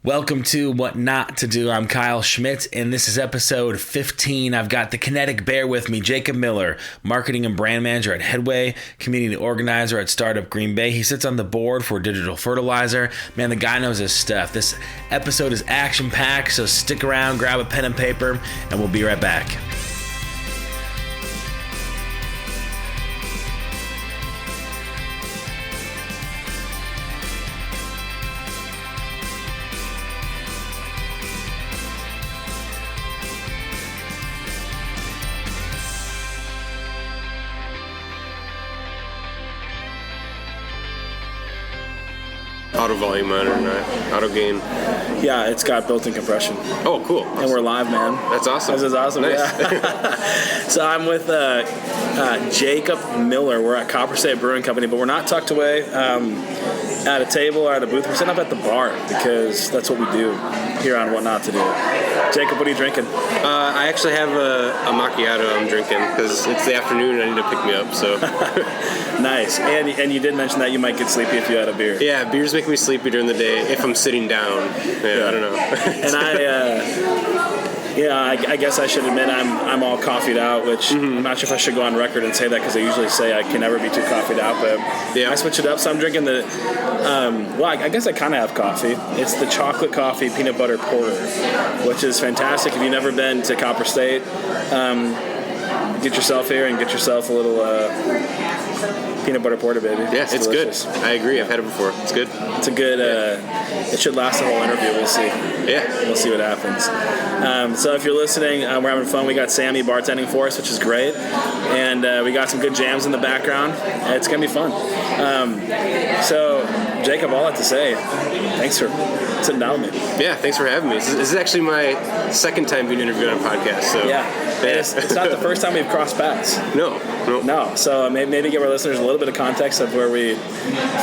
Welcome to What Not to Do. I'm Kyle Schmidt, and this is episode 15. I've got the Kinetic Bear with me, Jacob Miller, marketing and brand manager at Headway, community organizer at Startup Green Bay. He sits on the board for digital fertilizer. Man, the guy knows his stuff. This episode is action-packed, so stick around, grab a pen and paper, and we'll be right back. Auto volume monitor, auto gain. Yeah, it's got built-in compression. Oh, cool. Awesome. And we're live, man. That's awesome. This is awesome. Nice. Yeah. So I'm with Jacob Miller. We're at Copper State Brewing Co, but we're not tucked away at a table or at a booth. We're sitting up at the bar because that's what we do here on What Not to Do. Jacob, what are you drinking? I actually have a macchiato I'm drinking because it's the afternoon and I need to pick me up. So Nice. And you did mention that you might get sleepy if you had a beer. Yeah, beers make me sleepy during the day if I'm sitting down. Yeah. I don't know. And I guess I should admit I'm all coffeeed out, which I'm not sure if I should go on record and say that because I usually say I can never be too coffeeed out, but I switch it up. So I'm drinking the, I guess I kind of have coffee. It's the chocolate coffee peanut butter porter, which is fantastic. If you've never been to Copper State, get yourself here and get yourself a little peanut butter porter, baby. Yeah, it's delicious. Good. I agree. I've had it before. It's good. It's a good, it should last the whole interview. We'll see. Yeah. We'll see what happens. So if you're listening, we're having fun. We got Sammy bartending for us, which is great. And we got some good jams in the background. It's going to be fun. So, Jacob, all I have to say, thanks for sitting down with me. Yeah, thanks for having me. This is actually my second time being interviewed on a podcast. So yeah. It's not the first time we've crossed paths. No. So maybe give our listeners a little bit of context of where we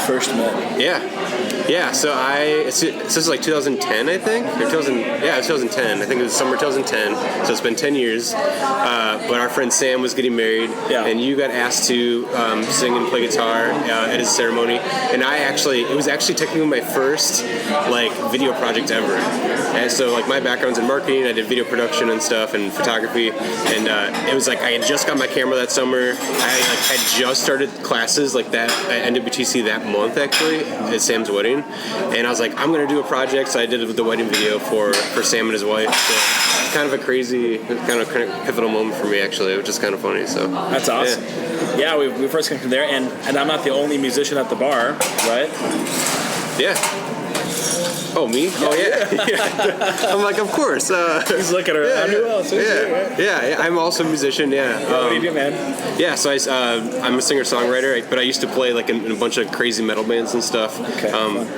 first met. Yeah. So this is like 2010, I think, or 2010. I think it was summer 2010. So it's been 10 years. But our friend Sam was getting married, and you got asked to sing and play guitar at his ceremony. And it was actually technically my first video project ever. And so my background's in marketing. I did video production and stuff and photography. And it was I had just got my camera that summer. I had just started classes at NWTC that month actually at Sam's wedding. And I was like, I'm gonna do a project. So I did the wedding video for Sam and his wife. So it's kind of a crazy, kind of pivotal moment for me actually, which is kind of funny. So that's awesome. Yeah, we first came from there, and I'm not the only musician at the bar, right? Yeah. Oh, me? Oh, yeah. I'm like, of course. He's looking around. Who else? Yeah. I'm also a musician, what do you do, man? Yeah, so I'm a singer-songwriter, but I used to play in a bunch of crazy metal bands and stuff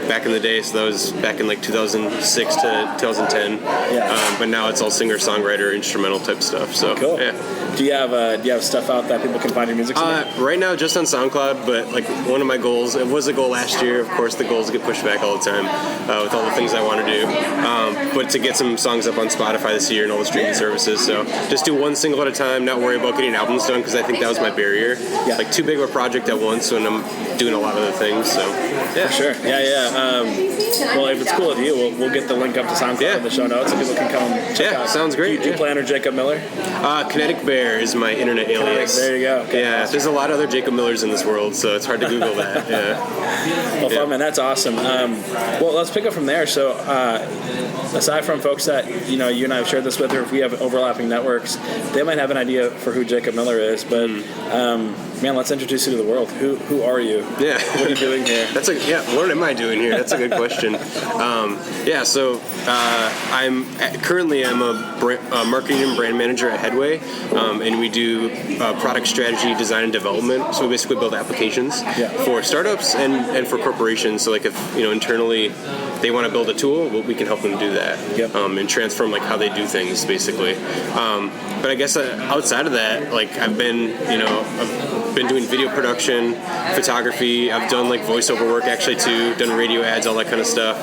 back in the day. So that was back in 2006 to 2010. Yeah. But now it's all singer-songwriter, instrumental type stuff. So cool. Yeah. Do you have stuff out that people can find your music? Right now, just on SoundCloud. But one of my goals, it was a goal last year. Of course, the goals get pushed back all the time with all the things I want to do. But to get some songs up on Spotify this year and all the streaming services. So just do one single at a time. Not worry about getting albums done because I think that was my barrier. Yeah. Too big of a project at once when I'm doing a lot of other things. So yeah, for sure. Yeah. Well, if it's cool with you, we'll get the link up to SoundCloud in the show notes so people can come check out. Sounds great. Do you play under Jacob Miller? Kinetic Bear is my internet alias. There you go. Okay. Yeah, there's a lot of other Jacob Millers in this world, so it's hard to Google that. Yeah. Well, fun, man. That's awesome. Well, let's pick up from there. So, aside from folks that you and I have shared this with, or if we have overlapping networks, they might have an idea for who Jacob Miller is. But man, let's introduce you to the world. Who are you? Yeah. What are you doing here? What am I doing here? That's a good question. So I'm a marketing and brand manager at Headway, and we do product strategy, design, and development. So we basically build applications for startups and for corporations. So if internally they want to build a tool, we can help them do that and transform how they do things basically. But I guess outside of that, I've been been doing video production, photography. I've done like voiceover work actually too, done radio ads, all that kind of stuff.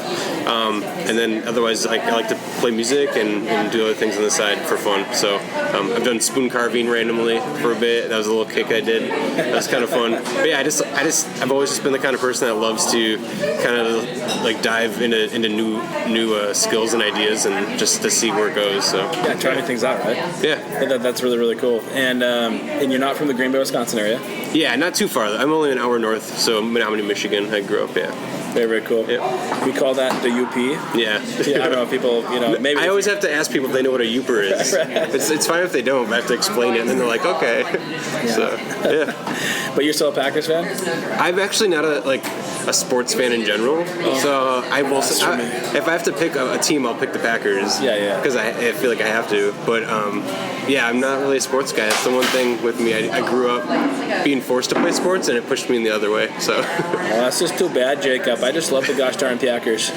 And then otherwise, I like to play music and do other things on the side for fun. So I've done spoon carving randomly for a bit. That was a little kick I did. That was kind of fun. But yeah, I've always just been the kind of person that loves to kind of like dive into new skills and ideas and just to see where it goes. So yeah, try new things out, right? Yeah, that's really, really cool. And you're not from the Green Bay, Wisconsin area? Yeah, not too far. I'm only an hour north, so Menominee, Michigan. I grew up. Yeah. Very, very cool. Yep. We call that the UP. Yeah. I don't know if people, maybe. I always have to ask people if they know what a Youper is. Right. It's fine if they don't, but I have to explain it, and then they're like, okay. Yeah. So, yeah. But you're still a Packers fan? I'm actually not a sports fan in general. So I will. If I have to pick a team, I'll pick the Packers. Yeah. Because I feel like I have to. But yeah, I'm not really a sports guy. That's the one thing with me. I grew up being forced to play sports, and it pushed me in the other way. So. Well, that's just too bad, Jacob. I just love the gosh darn Packers.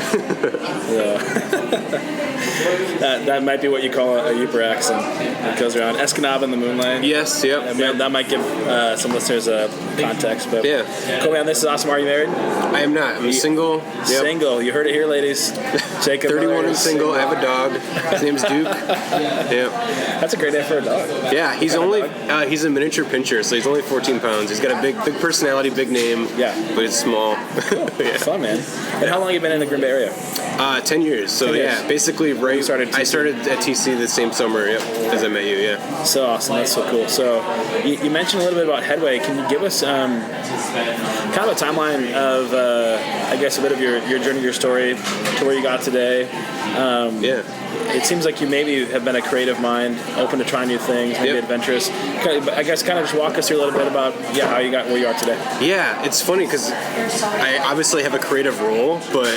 That might be what you call a Youper accent. It goes around. Escanaba in the Moonlight. Yes, yep. That might give some listeners a context. But yeah. Cool, man, this is awesome. Are you married? I am not. I'm single. Yep. Single. You heard it here, ladies. Jacob 31 and single. I have a dog. His name's Duke. Yeah. That's a great name for a dog. Yeah, he's he's a miniature pincher, so he's only 14 pounds. He's got a big personality, big name. Yeah. But it's small. Cool. Yeah. Fun, man. And how long have you been in the Green Bay area? 10 years. So 10 years. Yeah, basically I started at TC the same summer. Yep, as I met you. Yeah. So awesome. That's so cool. So you mentioned a little bit about Headway. Can you give us kind of a timeline of I guess a bit of your journey, your story to where you got today? Yeah. It seems like you maybe have been a creative mind, open to trying new things, maybe adventurous. I guess kind of just walk us through a little bit about how you got where you are today. Yeah, it's funny because I obviously have a creative role, but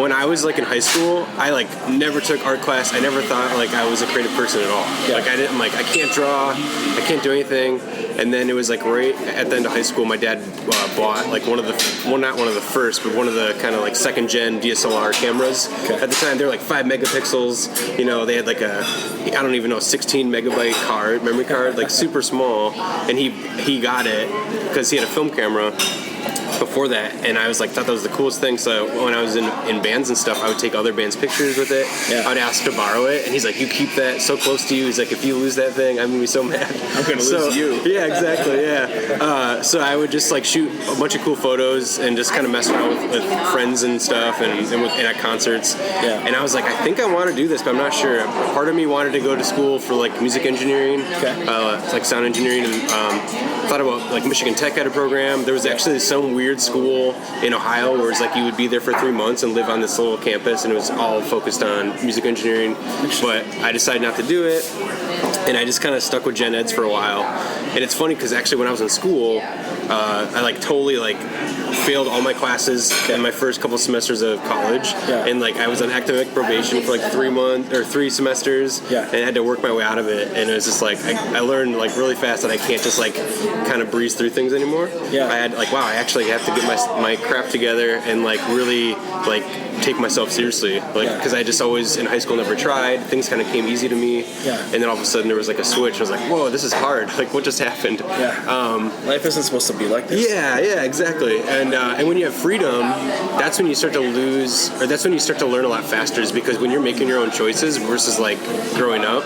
when I was in high school, I never took art class. I never thought I was a creative person at all. Yeah. I can't draw, I can't do anything. And then it was right at the end of high school, my dad bought not one of the first, but one of the kind of second gen DSLR cameras. Okay. At the time, they were 5 megapixels. They had I don't even know, 16 megabyte memory card, super small. And he got it because he had a film camera before that, and I thought that was the coolest thing. So when I was in bands and stuff, I would take other bands' pictures with it. Yeah. I would ask to borrow it, and he's like, "You keep that so close to you." He's like, "If you lose that thing, I'm gonna be so mad." I'm gonna lose you. Yeah, exactly. Yeah. So I would just shoot a bunch of cool photos and just kind of mess around with friends and stuff, and at concerts. Yeah. And I was like, I think I want to do this, but I'm not sure. Part of me wanted to go to school for music engineering, sound engineering, and thought about Michigan Tech had a program. There was actually some weird school in Ohio where it's you would be there for 3 months and live on this little campus, and it was all focused on music engineering. But I decided not to do it, and I just kind of stuck with gen eds for a while. And it's funny because actually when I was in school, I totally failed all my classes in my first couple semesters of college, and I was on academic probation for 3 months or 3 semesters, and I had to work my way out of it. And it was just I learned really fast that I can't just kind of breeze through things anymore. Yeah. I had wow, I actually have to get my crap together and really take myself seriously, because I just always in high school never tried. Things kind of came easy to me, and then all of a sudden there was a switch. I was like, whoa, this is hard. What just happened? Yeah. Life isn't supposed to be like this. Yeah, exactly. And when you have freedom, that's when you start to lose, or that's when you start to learn a lot faster. Is because when you're making your own choices versus growing up,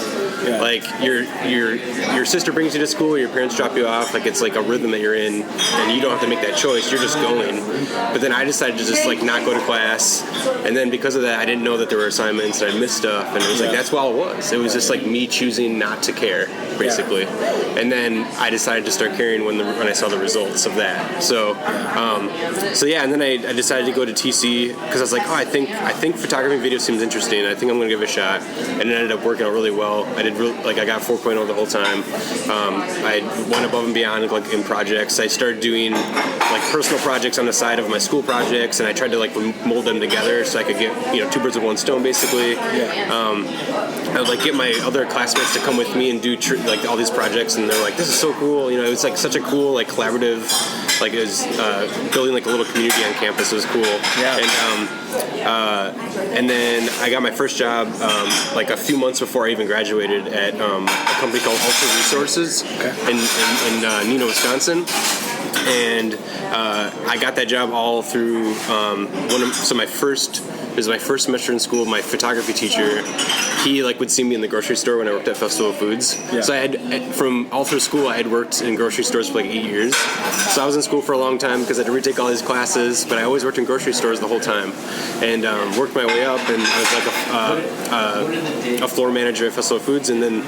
your sister brings you to school, your parents drop you off. It's a rhythm that you're in, and you don't have to make that choice. You're just going. But then I decided to just not go to class, and then because of that, I didn't know that there were assignments, and I missed stuff, and it was that's all it was. It was just me choosing not to care, basically. Yeah. And then I decided to start caring when I saw the results of that. So and then I decided to go to TC because I was like, I think photography and video seems interesting. I think I'm gonna give it a shot, and it ended up working out really well. I did I got 4.0 the whole time. I went above and beyond in projects. I started doing personal projects on the side of my school projects, and I tried to mold them together so I could get 2 birds with 1 stone, basically. I would get my other classmates to come with me and do all these projects, and they're like, this is so cool. It was such a cool collaborative, it was building like a little community on campus. It was cool. Yeah. And then I got my first job like a few months before I even graduated at a company called Ultra Resources in Neenah, Wisconsin. And I got that job all through it was my first semester in school. My photography teacher, he like would see me in the grocery store when I worked at Festival of Foods. Yeah. So I had, from all through school, I had worked in grocery stores for like 8 years. So I was in school for a long time because I had to retake all these classes, but I always worked in grocery stores the whole time, and worked my way up. And I was like a floor manager at Festival of Foods. And then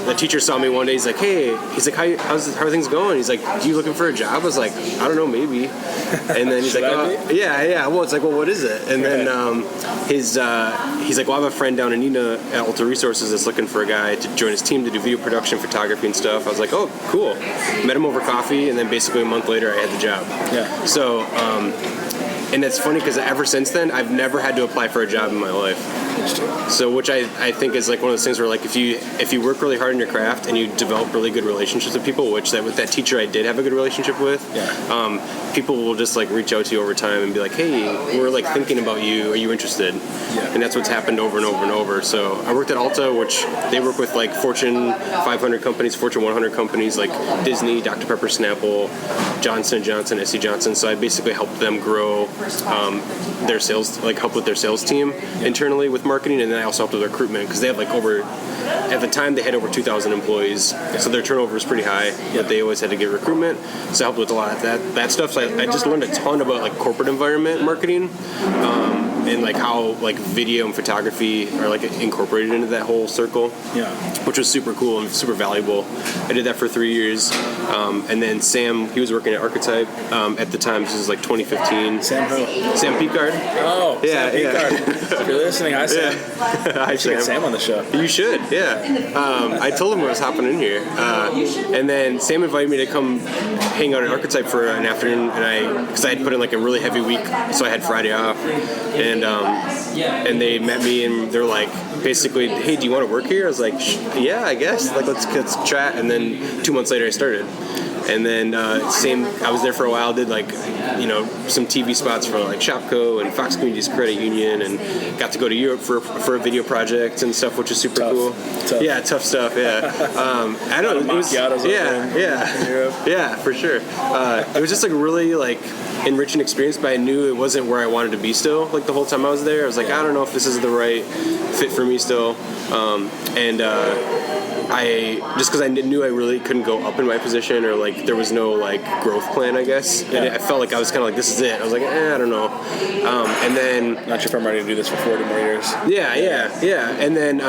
the teacher saw me one day. He's like, "Hey," he's like, how are things going? He's like, "You looking for a job?" I was like, "I don't know, maybe." And then he's like, "Yeah." Well, it's like, "Well, what is it?" And then he's like, "Well, I have a friend down in Neenah at Ultra Resources that's looking for a guy to join his team to do video production, photography, and stuff." I was like, "Oh, cool." Met him over coffee, and then basically a month later, I had the job. Yeah. So, and it's funny because ever since then, I've never had to apply for a job in my life. So, which I think is like one of those things where like if you work really hard in your craft and you develop really good relationships with people, which with that teacher I did have a good relationship with, people will just like reach out to you over time and be like, "Hey, we're like thinking about you. Are you interested?" Yeah. And that's what's happened over and over and over. So I worked at Alta, which they work with like Fortune 500 companies, Fortune 100 companies like Disney, Dr. Pepper, Snapple, Johnson & Johnson, SC Johnson. So I basically helped them grow their sales, like help with their sales team internally with marketing, and then I also helped with recruitment because they have like at the time they had over 2,000 employees, so their turnover was pretty high, but they always had to get recruitment, so I helped with a lot of that stuff. So I just learned a ton about like corporate environment marketing, and like how like video and photography are like incorporated into that whole circle, which was super cool and super valuable. I did that for 3 years, and then Sam, he was working at Archetype at the time. This was like 2015. Sam who? Sam Picard. Oh, yeah, Sam Picard. If you're listening, hi Sam. Hi Sam. Get Sam on the show. You should, yeah. I told him I was hopping in here, and then Sam invited me to come hang out at Archetype for an afternoon, and because I had put in like a really heavy week, so I had Friday off, and they met me and they're like, basically, "Hey, do you want to work here?" I was like, "Yeah, I guess. Like, let's chat." And then 2 months later, I started. And then I was there for a while, did like, some TV spots for like Shopco and Fox Communities Credit Union, and got to go to Europe for a video project and stuff, which is super cool. Yeah, tough stuff. Yeah, I don't know. It was, yeah, for sure. It was just like really like enriching experience, but I knew it wasn't where I wanted to be still. Like the whole time I was there, I was like, I don't know if this is the right fit for me still, because I knew I really couldn't go up in my position, or like there was no like growth plan, I guess. And I felt like I was kind of like, this is it. I was like, I don't know. And then not sure if I'm ready to do this for 40 more years. Yeah. And then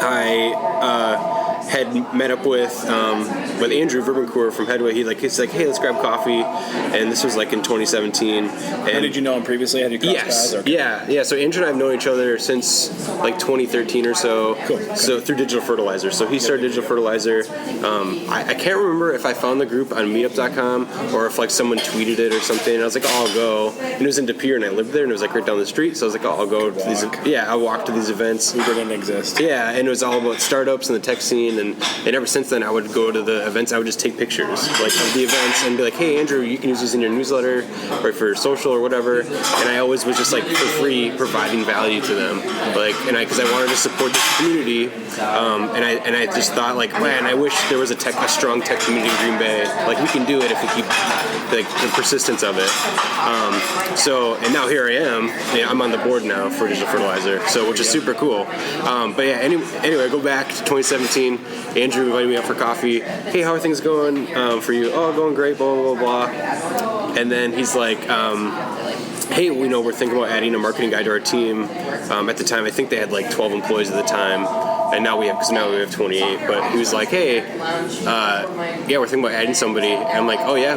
I had met up with Andrew Verbencourt from Headway. He's like, "Hey, let's grab coffee," and this was like in 2017. And did you know him previously? Had you crossed paths? Okay. Yeah. So Andrew and I have known each other since like 2013 or so. Cool. Okay. So through Digital Fertilizer. So he started Digital Fertilizer. I can't remember if I found the group on Meetup.com or if like someone tweeted it or something. And I was like, "Oh, I'll go." And it was in De Pere, and I lived there, and it was like right down the street. So I was like, "Oh, I'll go to these." Yeah, I'll walk to these events. We didn't exist. Yeah, and it was all about startups and the tech scene, and ever since then, I would go to the events. I would just take pictures like of the events and be like, "Hey, Andrew, you can use these in your newsletter or for social or whatever." And I always was just like for free providing value to them, because I wanted to support this community, and I just thought like, man, I wish there was a strong tech community in Green Bay. Like we can do it if we keep like the persistence of it. And now here I am. Yeah, I'm on the board now for Digital Fertilizer, which is super cool. But yeah, anyway, I go back to 2017. Andrew invited me out for coffee. "Hey, how are things going for you?" "Oh, going great, blah, blah, blah, blah." And then he's like, "Hey, we're thinking about adding a marketing guy to our team." At the time, I think they had like 12 employees at the time. And now we have 28. But he was like, "Hey, we're thinking about adding somebody." And I'm like, "Oh yeah,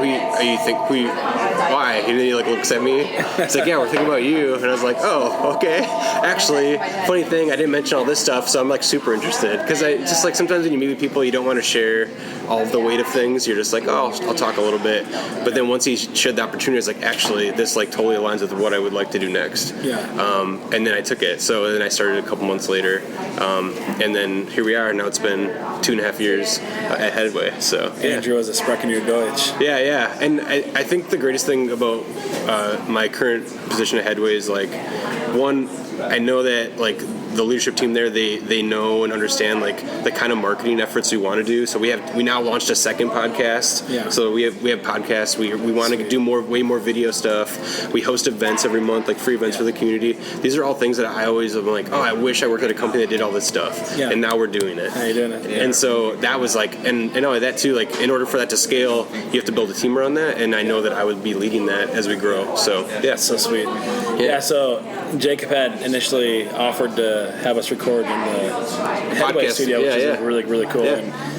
why?" And then he like looks at me. He's like, "Yeah, we're thinking about you." And I was like, "Oh, okay." Actually, funny thing, I didn't mention all this stuff, so I'm like super interested, because I just like sometimes when you meet with people, you don't want to share all of the weight of things. You're just like, oh, I'll talk a little bit. But then once he shared the opportunity, it's like, actually, this like totally aligns with what I would like to do next. Yeah. And then I took it. So then I started a couple months later. And then here we are. Now it's been 2.5 years at Headway. So Andrew was a Sprechen your Deutsch. Yeah. And I think the greatest thing about my current position at Headway is like, one, I know that like the leadership team there, they know and understand like the kind of marketing efforts we want to do. So we now launched a second podcast. Yeah. So we have podcasts. We want to do way more video stuff. We host events every month, like free events for the community. These are all things that I always am like, oh, I wish I worked at a company that did all this stuff. Yeah. And now we're doing it. How you doing it? Yeah. And so that was like, and not only that too, like in order for that to scale, you have to build a team around that. And I know that I would be leading that as we grow. So yeah, so sweet. Yeah. So Jacob had initially offered to have us record in the Headway studio, which is really, really cool. Yeah.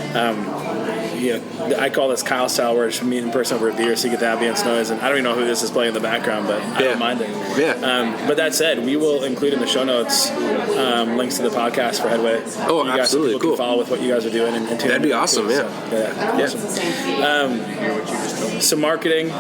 And I call this Kyle style, where it's meet in person over a beer, so you get the ambience noise. And I don't even know who this is playing in the background, but I don't mind it. Yeah. But that said, we will include in the show notes links to the podcast for Headway. Oh, you guys, absolutely, so people can follow with what you guys are doing. And that'd be awesome. Too, yeah. Awesome. So marketing,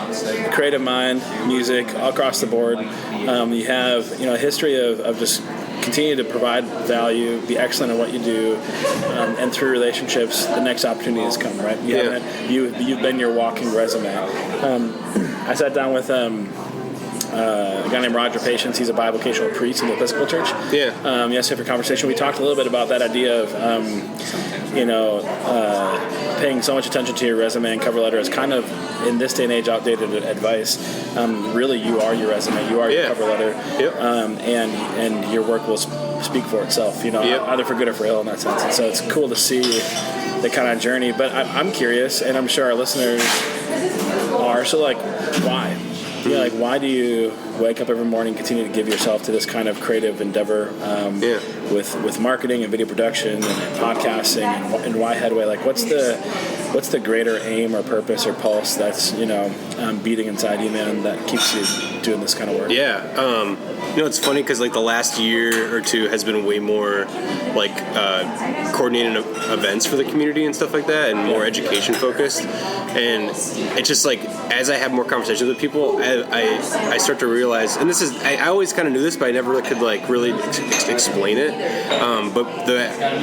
creative mind, music, all across the board. You have a history of just continue to provide value, be excellent at what you do, and through relationships, the next opportunities come, right? You've been your walking resume. I sat down with a guy named Roger Patience. He's a bivocational priest in the Episcopal Church. Yesterday for conversation, we talked a little bit about that idea of paying so much attention to your resume and cover letter is kind of, in this day and age, outdated advice. Really, you are your resume, you are your cover letter, and your work will speak for itself, either for good or for ill in that sense. And so it's cool to see the kind of journey. But I'm curious, and I'm sure our listeners are, so like, why? Why do you wake up every morning, continue to give yourself to this kind of creative endeavor with marketing and video production and podcasting and why Headway? Like, what's the greater aim or purpose or pulse that's beating inside you, man, that keeps you doing this kind of work? It's funny because like the last year or two has been way more like coordinating events for the community and stuff like that, and more education focused. And it's just like, as I have more conversations with people, I start to realize, and this is, I always kind of knew this, but I never really could like really explain it. But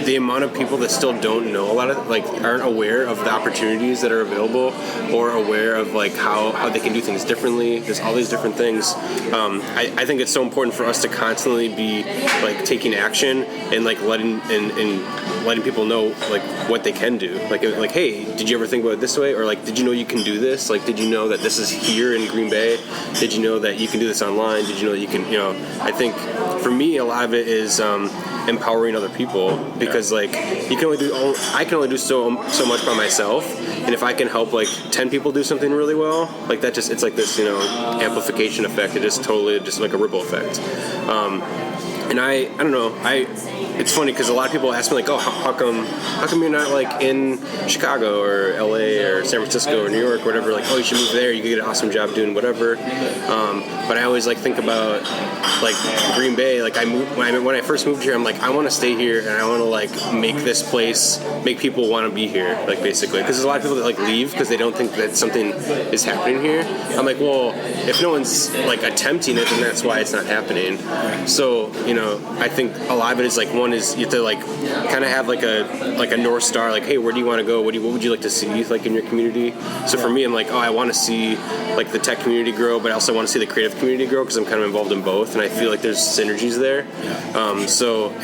the amount of people that still don't know a lot of, like, aren't aware of the opportunities that are available, or aware of like how they can do things differently. There's all these different things. I think it's so important for us to constantly be like taking action and like letting people know like what they can do. Like, hey, did you ever think about it this way? Or like, did you know you can do this? Like, did you know that this is here in Green Bay? Did you know that you can do this online? Did you know that you can, I think for me, a lot of it is empowering other people, because like I can only do so much by myself. And if I can help like 10 people do something really well, like that, just, it's like this, amplification effect. It is totally just like a ripple effect. And I don't know, it's funny because a lot of people ask me like, oh, how come you're not like in Chicago or LA or San Francisco or New York or whatever? Like, oh, you should move there. You could get an awesome job doing whatever. But I always like think about like Green Bay. Like when I first moved here, I'm like, I want to stay here and I want to like make this place, make people want to be here, like basically. Because there's a lot of people that like leave because they don't think that something is happening here. I'm like, well, if no one's like attempting it, then that's why it's not happening. So, I think a lot of it is like, one is you have to like kind of have like a North Star, like, hey, where do you want to go? What would you like to see like in your community? So for me, I'm like, oh, I want to see like the tech community grow, but I also want to see the creative community grow because I'm kind of involved in both, and I feel like there's synergies there.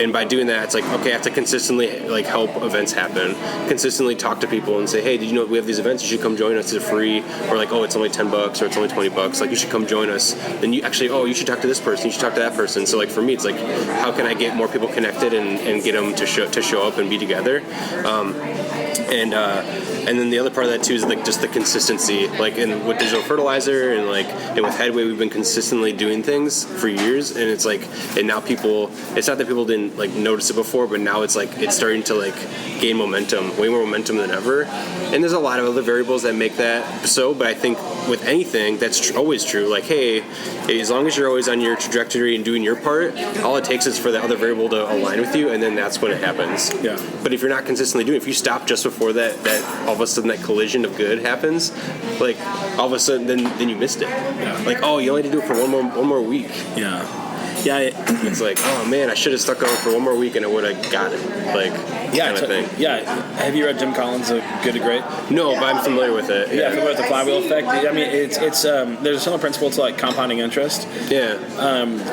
And by doing that, it's like, okay, I have to consistently like help events happen, consistently talk to people and say, hey, did you know we have these events? You should come join us. It's free, or like, oh, it's only $10 or it's only $20. Like, you should come join us. Then you actually, oh, you should talk to this person. You should talk to that person. So like for me, it's like, how can I get more people connected and get them to show up and be together? And then the other part of that too is like just the consistency. Like with digital fertilizer and with Headway, we've been consistently doing things for years, and it's like, and now it's not that people didn't like notice it before, but now it's like it's starting to like gain momentum, way more momentum than ever. And there's a lot of other variables that make that so, but I think with anything that's always true. Like, hey, as long as you're always on your trajectory and doing your part, all all it takes is for the other variable to align with you, and then that's when it happens. Yeah. But if you're not consistently doing it, if you stop just before that all of a sudden that collision of good happens, like all of a sudden then you missed it. Yeah. Like, oh, you only need to do it for one more week. Yeah. Yeah, it's like, oh man, I should have stuck on for one more week and I would have got it. Like, kind of thing. Yeah. Have you read Jim Collins' Good to Great? No, but I'm familiar with it. Yeah, familiar with the flywheel effect. I mean, it's there's a similar principle to like compounding interest. Yeah.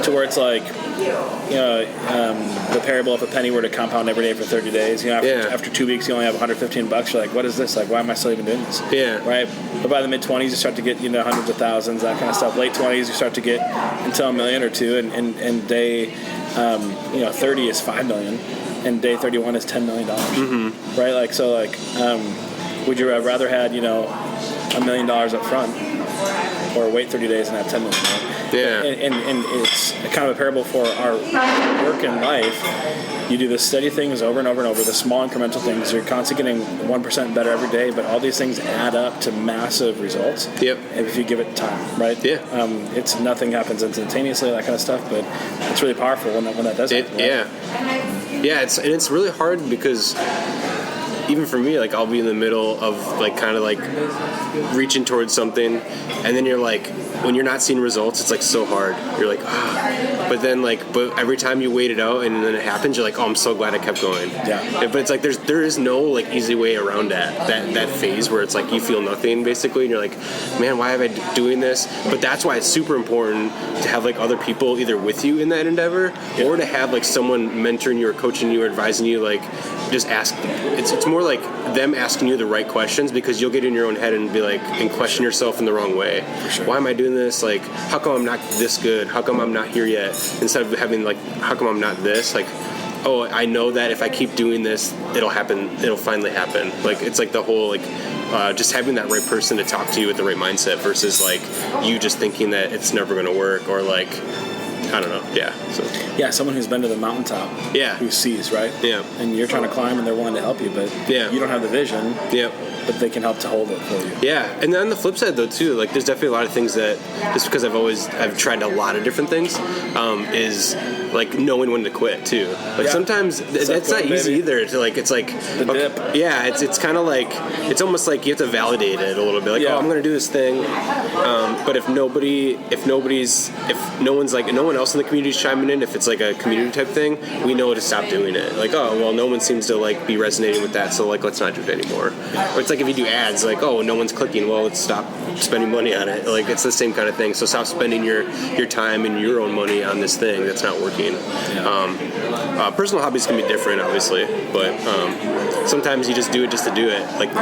To where it's like, the parable of a penny were to compound every day for 30 days. After 2 weeks, you only have $115. You're like, what is this? Like, why am I still even doing this? Yeah. Right. But by the mid-20s, you start to get hundreds of thousands, that kind of stuff. Late 20s, you start to get into $1 million or $2 million, and day 30 is $5 million, and day 31 is $10 million. Mm-hmm. Right. Like, so like, would you have rather had $1 million up front, or wait 30 days and have $10 million? Right? Yeah. And it's kind of a parable for our work in life. You do the steady things over and over and over, the small incremental things. You're constantly getting 1% better every day, but all these things add up to massive results. Yep. If you give it time, right? Yeah. It's nothing happens instantaneously, that kind of stuff, but it's really powerful when that does happen. Right? Yeah. Yeah. It's really hard because even for me, like I'll be in the middle of like kind of like reaching towards something, and then you're like, when you're not seeing results, it's like so hard. You're like, but then but every time you wait it out and then it happens, you're like, oh, I'm so glad I kept going. Yeah. But it's like there is no like easy way around that phase where it's like you feel nothing basically, and you're like, man, why am I doing this? But that's why it's super important to have like other people either with you in that endeavor, or to have like someone mentoring you or coaching you or advising you. Like, just ask. It's more like them asking you the right questions, because you'll get in your own head and be like, and question yourself in the wrong way. For sure. Why am I doing this? Like, how come I'm not this good? How come I'm not here yet? Instead of having like, how come I'm not this? Like, oh, I know that if I keep doing this, it'll happen. It'll finally happen. Like, it's like the whole like, just having that right person to talk to you with the right mindset versus like you just thinking that it's never going to work, or like, I don't know. Yeah. So. Yeah, someone who's been to the mountaintop. Yeah. Who sees, right? Yeah. And you're trying to climb, and they're willing to help you, but you don't have the vision. Yeah. But they can help to hold it for you. Yeah, and then on the flip side though too, like there's definitely a lot of things that, just because I've tried a lot of different things, is like knowing when to quit too. Like sometimes it's not easy either. To like, it's like the dip. Yeah, it's kind of like, it's almost like you have to validate it a little bit. Like, oh, I'm gonna do this thing, but if no one else in the community is chiming in, if it's like a community type thing, we know to stop doing it. Like, oh well, no one seems to like be resonating with that, so like let's not do it anymore. Or it's like if you do ads, like, oh, no one's clicking, well, let's stop spending money on it. Like, it's the same kind of thing. So stop spending your time and your own money on this thing that's not working. Yeah. Personal hobbies can be different, obviously, but sometimes you just do it just to do it. Like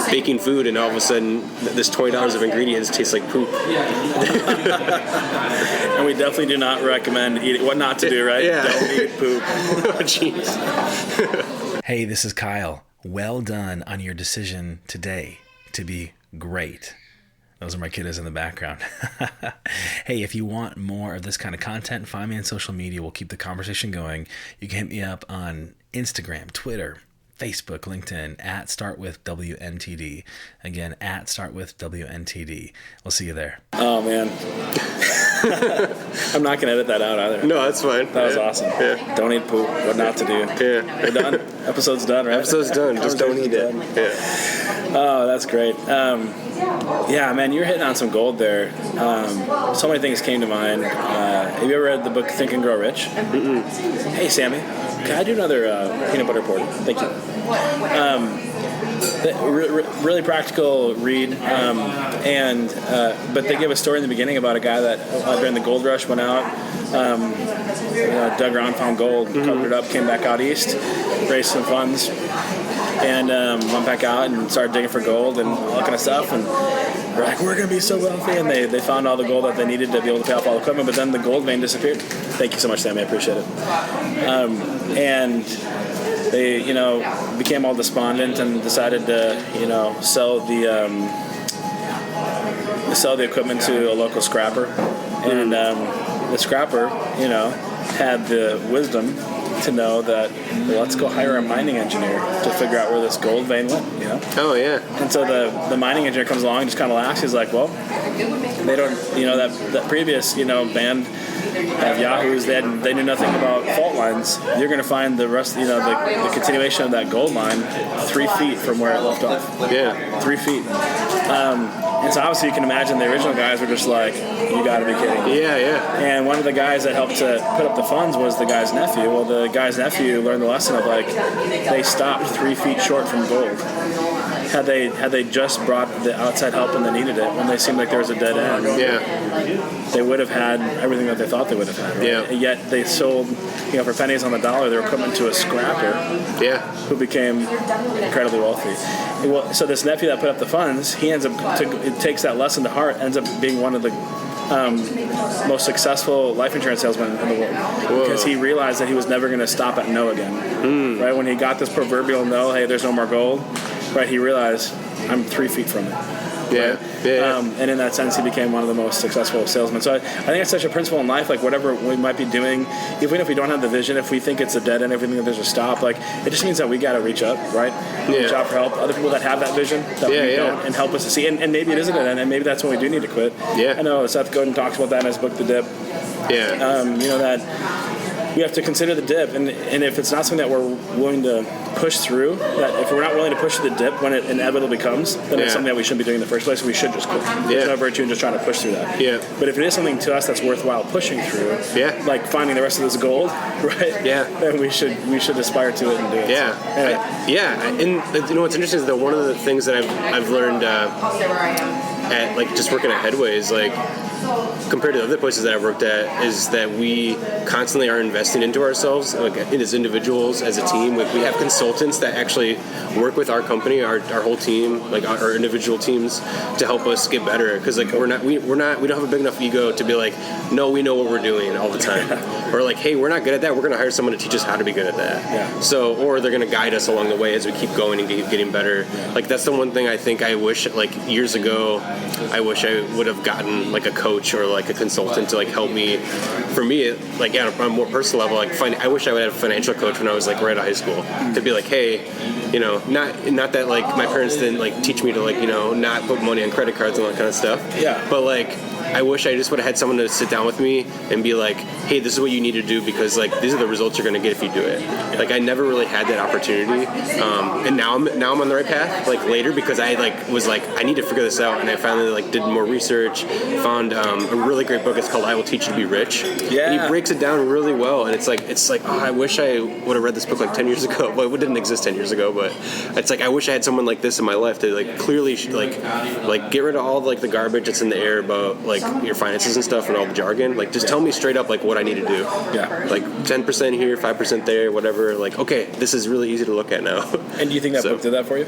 baking food, and all of a sudden this $20 of ingredients tastes like poop. And we definitely do not recommend eating what not to do, right? Yeah. Don't eat poop. Oh, jeez. Hey, this is Kyle. Well done on your decision today to be great. Those are my kiddos in the background. Hey, if you want more of this kind of content, find me on social media. We'll keep the conversation going. You can hit me up on Instagram, Twitter, Facebook, LinkedIn, at StartWithWNTD. Again, at StartWithWNTD. We'll see you there. Oh, man. I'm not going to edit that out either. No, that's fine. That was awesome. Yeah. Don't eat poop. What not to do. Yeah. We're done. Episode's done, right? Episode's done. Just don't eat it. Yeah. Oh, that's great. Yeah, man, you're hitting on some gold there. So many things came to mind. Have you ever read the book Think and Grow Rich? Mm-mm. Hey, Sammy, can I do another peanut butter porter? Thank you. Really practical read, but they give a story in the beginning about a guy that during the gold rush went out, dug around, found gold, covered it up, came back out east, raised some funds, and went back out and started digging for gold and all that kind of stuff. And they're like, we're going to be so wealthy. And they found all the gold that they needed to be able to pay off all the equipment, but then the gold vein disappeared. Thank you so much, Sammy. I appreciate it. And they, became all despondent and decided to, sell the equipment to a local scrapper. And the scrapper, had the wisdom to know that, well, let's go hire a mining engineer to figure out where this gold vein went, Oh, yeah. And so the mining engineer comes along and just kind of laughs. He's like, well, they don't, that previous, band have Yahoos. They knew nothing about fault lines. You're going to find the rest, the continuation of that gold line 3 feet from where it left off. Yeah. 3 feet. And so obviously you can imagine the original guys were just like, you got to be kidding me. Yeah, yeah. And one of the guys that helped to put up the funds was the guy's nephew. Well, the guy's nephew learned the lesson of they stopped 3 feet short from gold. Had they just brought the outside help when they needed it, when they seemed like there was a dead end, they would have had everything that they thought they would have had. Right? Yeah. Yet they sold, for pennies on the dollar, their equipment to a scrapper. Yeah. Who became incredibly wealthy. Well, so this nephew that put up the funds, he ends up it takes that lesson to heart, ends up being one of the most successful life insurance salesmen in the world. Whoa. Because he realized that he was never going to stop at no again. Right when he got this proverbial no, hey, there's no more gold. Right, he realized I'm 3 feet from it. Yeah. Right? And in that sense, he became one of the most successful salesmen. So I think it's such a principle in life. Like whatever we might be doing, even if we don't have the vision, if we think it's a dead end, if we think that there's a stop, it just means that we got to reach up, right? Reach out for help. Other people that have that vision that we don't, and help us to see. And maybe it is a dead end, and maybe that's when we do need to quit. Yeah. I know Seth Godin talks about that in his book, The Dip. Yeah. That we have to consider the dip, and if it's not something that we're willing to push through, that if we're not willing to push the dip when it inevitably comes, then it's something that we shouldn't be doing in the first place. We should just quit. There's no virtue in just trying to push through that. Yeah. But if it is something to us that's worthwhile pushing through, like finding the rest of this gold, right? Yeah. Then we should aspire to it and do it. Yeah. So, And what's interesting is that one of the things that I've learned at just working at Headway is compared to other places that I've worked at, is that we constantly are investing into ourselves, as individuals, as a team. We have consultants that actually work with our company, our whole team, our individual teams, to help us get better. Because we don't have a big enough ego to be no, we know what we're doing all the time, or hey, we're not good at that. We're going to hire someone to teach us how to be good at that. Yeah. So, or they're going to guide us along the way as we keep going and keep getting better. Yeah. That's the one thing I think I wish, years ago, I wish I would have gotten a coach or a consultant to help me. For me, on a more personal level, I wish I would have a financial coach when I was right out of high school, to be hey, not that my parents didn't teach me to not put money on credit cards and all that kind of stuff. Yeah. But I wish I just would have had someone to sit down with me and be hey, this is what you need to do, because these are the results you're going to get if you do it. I never really had that opportunity, and now I'm on the right path. Later, because I was I need to figure this out, and I finally did more research, found a really great book. It's called I Will Teach You to Be Rich. Yeah. And he breaks it down really well, and it's I wish I would have read this book 10 years ago. Well, it didn't exist 10 years ago, but it's I wish I had someone like this in my life to clearly get rid of all the garbage that's in the air about your finances and stuff and all the jargon. Just tell me straight up what I need to do. Yeah. 10% here, 5% there, whatever. Okay, this is really easy to look at now. And do you think that book did that for you?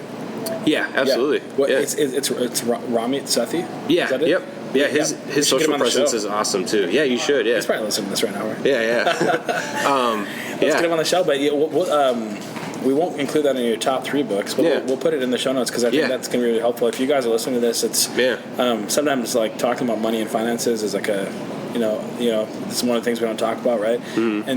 Yeah, absolutely. Yeah. What, it's Ramit Sethi? Yeah. Is that it? Yep. Yeah, his social presence is awesome too. Yeah, you should. Yeah. He's probably listening to this right now. Right? Yeah. Let's get him on the show, but we won't include that in your top 3 books, but we'll put it in the show notes, because I think that's going to be really helpful. If you guys are listening to this, it's sometimes talking about money and finances is it's one of the things we don't talk about, right? Mm-hmm.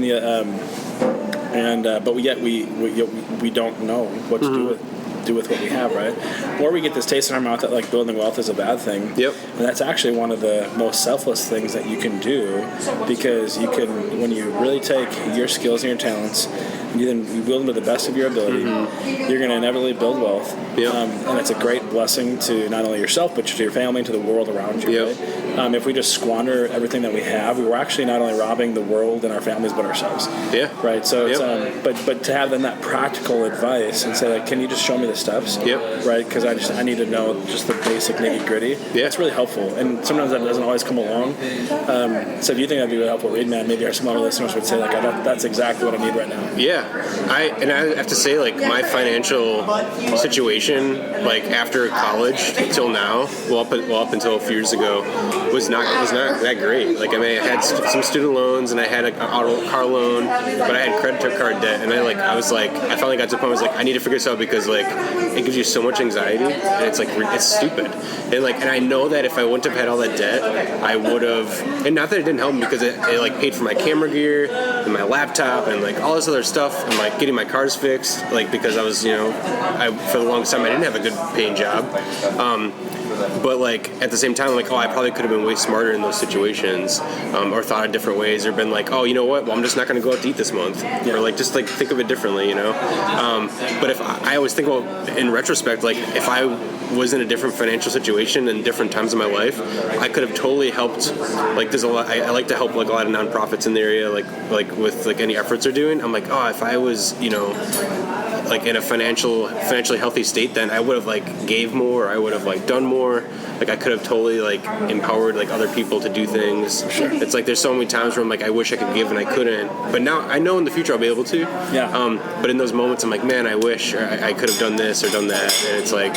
And but yet we don't know what to do with what we have, right? Or we get this taste in our mouth that building wealth is a bad thing. Yep. And that's actually one of the most selfless things that you can do, because you can, when you really take your skills and your talents, you build them to the best of your ability, you're going to inevitably build wealth. Yep. And it's a great blessing to not only yourself, but to your family and to the world around you. Yep. Right? If we just squander everything that we have, we're actually not only robbing the world and our families, but ourselves. Yeah. Right. So, it's, but to have then that practical advice and say, can you just show me the steps? Yep. Right. Because I need to know just the basic nitty gritty. Yeah. It's really helpful, and sometimes that doesn't always come along. So if you think that'd be really helpful, read, man, maybe some of our listeners would say that's exactly what I need right now. Yeah. I have to say, my financial situation, after college till now, up until a few years ago, was not that great. I had some student loans, and I had an auto car loan, but I had credit card debt, and I finally got to the point where I was I need to figure this out, because it gives you so much anxiety, and it's stupid, and I know that if I wouldn't have had all that debt, I would have, and not that it didn't help me, because it paid for my camera gear and my laptop and all this other stuff, and getting my cars fixed, because I was for the longest time I didn't have a good paying job. but like at the same time, I'm like, oh, I probably could have been way smarter in those situations, or thought of different ways, or been like, oh, you know what? Well, I'm just not going to go out to eat this month, or like just like think of it differently, you know. But if I always think about in retrospect, like if I was in a different financial situation and different times in my life, I could have totally helped. Like there's a lot. I like to help like a lot of nonprofits in the area, like with like any efforts they're doing. I'm like, oh, if I was, you know, like in a financially healthy state, then I would have like gave more, or I would have like done more. Like I could have totally like empowered like other people to do things. Sure. It's like there's so many times where I'm like, I wish I could give and I couldn't, but now I know in the future I'll be able to. Yeah. But in those moments I'm like, man, I wish I could have done this or done that, and it's like,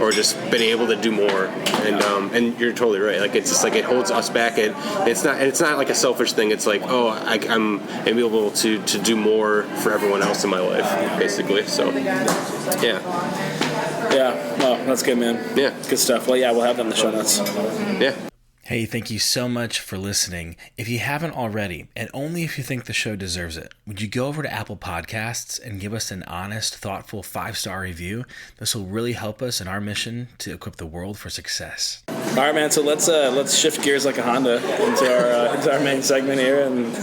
or just been able to do more. And you're totally right. Like it's just like it holds us back. It's not like a selfish thing. It's like, oh, I'm able to do more for everyone else in my life, basically. So, yeah. Yeah, well, that's good, man. Yeah. Good stuff. Well, yeah, we'll have that in the show notes. Yeah. Hey, thank you so much for listening. If you haven't already, and only if you think the show deserves it, would you go over to Apple Podcasts and give us an honest, thoughtful 5-star review? This will really help us in our mission to equip the world for success. All right, man. So let's shift gears like a Honda into our main segment here. And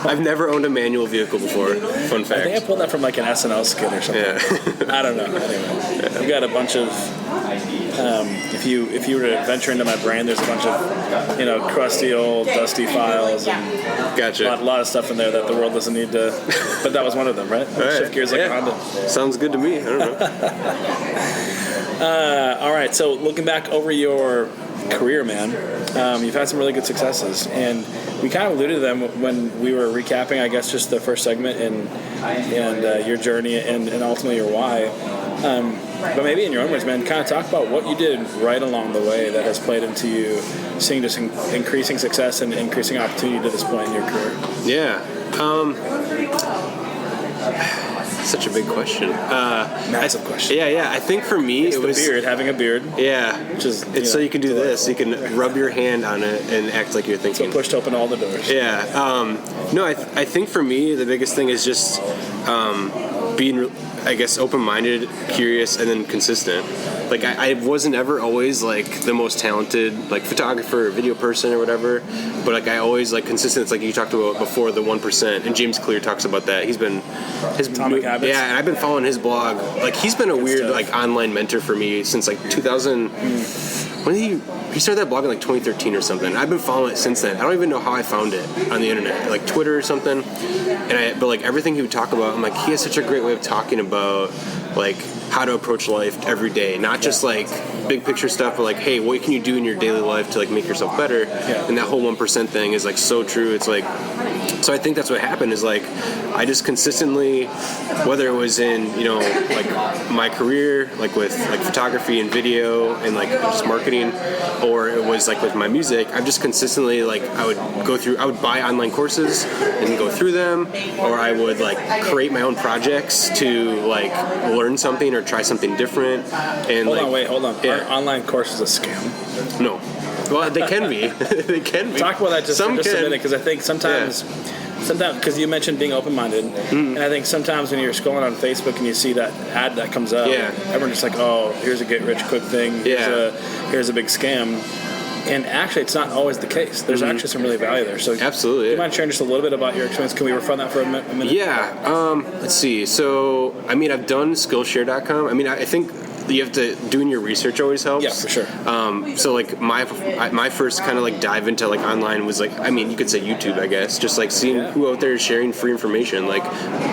I've never owned a manual vehicle before. Fun fact. I think I pulled that from like an SNL skit or something. Yeah. I don't know. Anyway, I've got a bunch of. If you were to venture into my brain, there's a bunch of, you know, crusty old dusty files and gotcha. a lot of stuff in there that the world doesn't need to. But that was one of them, right? All right. Shift gears like a Honda. Sounds good to me. I don't know. All right. So looking back over your career, man, you've had some really good successes, and we kind of alluded to them when we were recapping, I guess, just the first segment and your journey and ultimately your why. But maybe in your own words, man, kind of talk about what you did right along the way that has played into you seeing just increasing success and increasing opportunity to this point in your career. Yeah. Such a big question. Massive question. Yeah. I think for me, it was having a beard. Yeah. It's so you can do this. You can rub your hand on it and act like you're thinking. So pushed open all the doors. Yeah. No, I think for me, the biggest thing is just being, I guess, open-minded, curious, and then consistent. Like I wasn't ever always like the most talented like photographer or video person or whatever, but like I always like consistent. It's like you talked about before, the 1%, and James Clear talks about that. He's been Atomic Habits. Yeah, and I've been following his blog. Like he's been a weird like online mentor for me since like 2000. When he started that blog in like 2013 or something. I've been following it since then. I don't even know how I found it on the internet, like Twitter or something. But like everything he would talk about, I'm like, he has such a great way of talking about like how to approach life every day, not just like big picture stuff, but like, hey, what can you do in your daily life to like make yourself better? Yeah. And that whole 1% thing is like so true. It's like, so I think that's what happened is like I just consistently, whether it was in, you know, like my career, like with like photography and video and like just marketing, or it was like with my music, I've just consistently like I would buy online courses and go through them, or I would like create my own projects to like learn something or try something different. And hold on. Yeah. Are online courses a scam? No. Well, they can be. They can be. Talk about that just a minute, because I think sometimes, because you mentioned being open-minded, and I think sometimes when you're scrolling on Facebook and you see that ad that comes up, everyone's just like, oh, here's a get-rich-quick thing, here's a big scam. And actually, it's not always the case. There's actually some really value there. So, absolutely. Do you mind sharing just a little bit about your experience? Can we refund that for a minute? Yeah. Let's see. So, I mean, I've done Skillshare.com. I mean, I think you have to doing your research always helps. Yeah, for sure. So like my first kind of like dive into like online was like, I mean, you could say YouTube, I guess, just like seeing who out there is sharing free information, like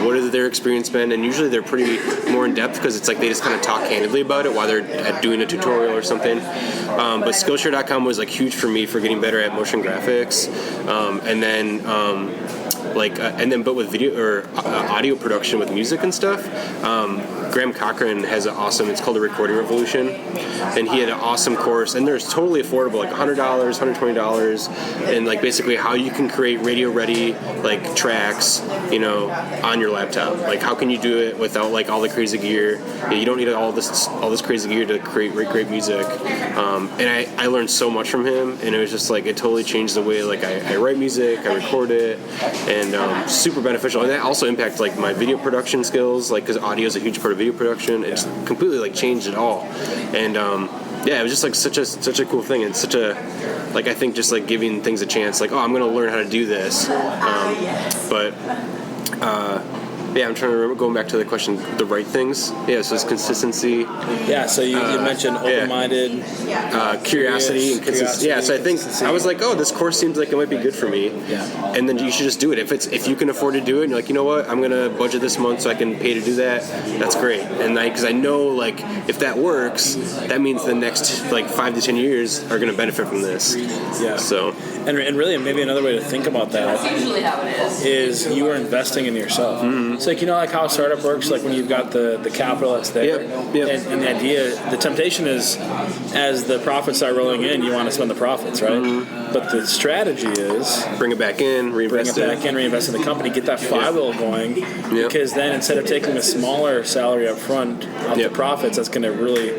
what has their experience been, and usually they're pretty more in depth because it's like they just kind of talk candidly about it while they're doing a tutorial or something. But Skillshare.com was like huge for me for getting better at motion graphics, and then but with video or audio production with music and stuff. Graham Cochran has an awesome, it's called The Recording Revolution, and he had an awesome course, and they're totally affordable, like $100, $120, and like basically how you can create radio ready like tracks, you know, on your laptop. Like how can you do it without like all the crazy gear? You don't need all this crazy gear to create great music. And I learned so much from him, and it was just like it totally changed the way like I write music, I record it, and super beneficial. And that also impacted like my video production skills, like because audio is a huge part of video production. It just completely like changed it all. And yeah, it was just like such a cool thing, and such a, like, I think just like giving things a chance, like, oh, I'm going to learn how to do this. Yeah, I'm trying to remember, going back to the question, the right things. Yeah, so it's consistency. Yeah, so you mentioned open-minded. Curiosity and consistency. Yeah, so I think I was like, oh, this course seems like it might be good for me. Yeah. And then you should just do it. If you can afford to do it, and you're like, you know what, I'm going to budget this month so I can pay to do that, that's great. And because I know, like, if that works, that means the next, like, 5 to 10 years are going to benefit from this. Yeah. So. And really, maybe another way to think about that is you are investing in yourself. Mm-hmm. It's like, you know, like how a startup works, like when you've got the capital that's there. Yep. And the idea, the temptation is, as the profits start rolling in, you want to spend the profits, right? Mm-hmm. But the strategy is bring it back in, reinvest reinvest in the company, get that flywheel going. Because then instead of taking a smaller salary up front of the profits, that's going to really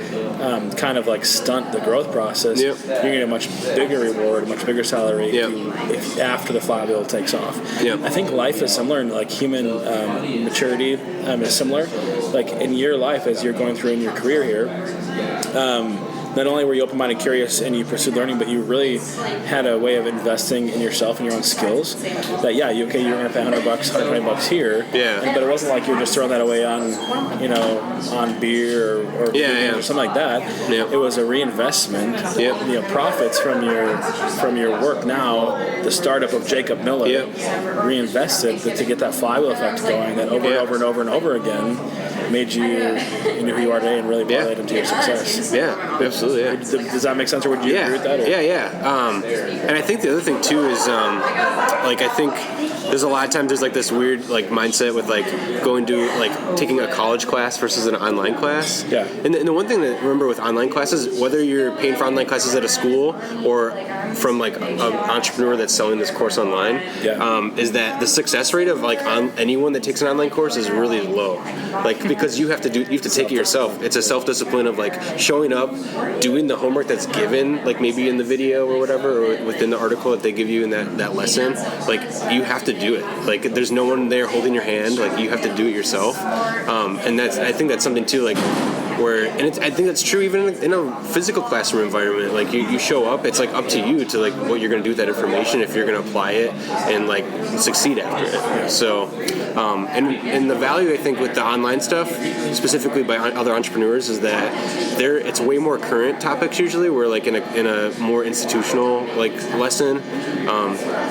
kind of like stunt the growth process. You're going to get a much bigger reward, a much bigger salary if after the flywheel takes off. I think life is similar, and like human maturity is similar. Like in your life, as you're going through in your career here, not only were you open-minded, curious, and you pursued learning, but you really had a way of investing in yourself and your own skills. That you're going to pay $100, $120 here. But it wasn't like you were just throwing that away on, on beer or or something like that. It was a reinvestment. Profits from your work now. The startup of Jacob Miller reinvested to get that flywheel effect going. That over and over and over and over again made you into who you are today and really brought that into your success. Absolutely. Does that make sense, or would you agree with that? Or? And I think the other thing too is, like, I think there's a lot of times there's like this weird like mindset with like going to like taking a college class versus an online class. And the one thing that remember with online classes, whether you're paying for online classes at a school or from like an entrepreneur that's selling this course online, is that the success rate of like anyone that takes an online course is really low. Like, because you have to take it yourself. It's a self-discipline of like showing up, doing the homework that's given, like maybe in the video or whatever, or within the article that they give you in that lesson. Like, you have to do it. Like, there's no one there holding your hand. Like, you have to do it yourself. And I think that's something too, like, I think that's true even in a physical classroom environment. Like, you show up, it's like up to you to like what you're going to do with that information, if you're going to apply it and like succeed after it. So, and the value I think with the online stuff, specifically by other entrepreneurs, is that it's way more current topics usually. Where like in a more institutional like lesson,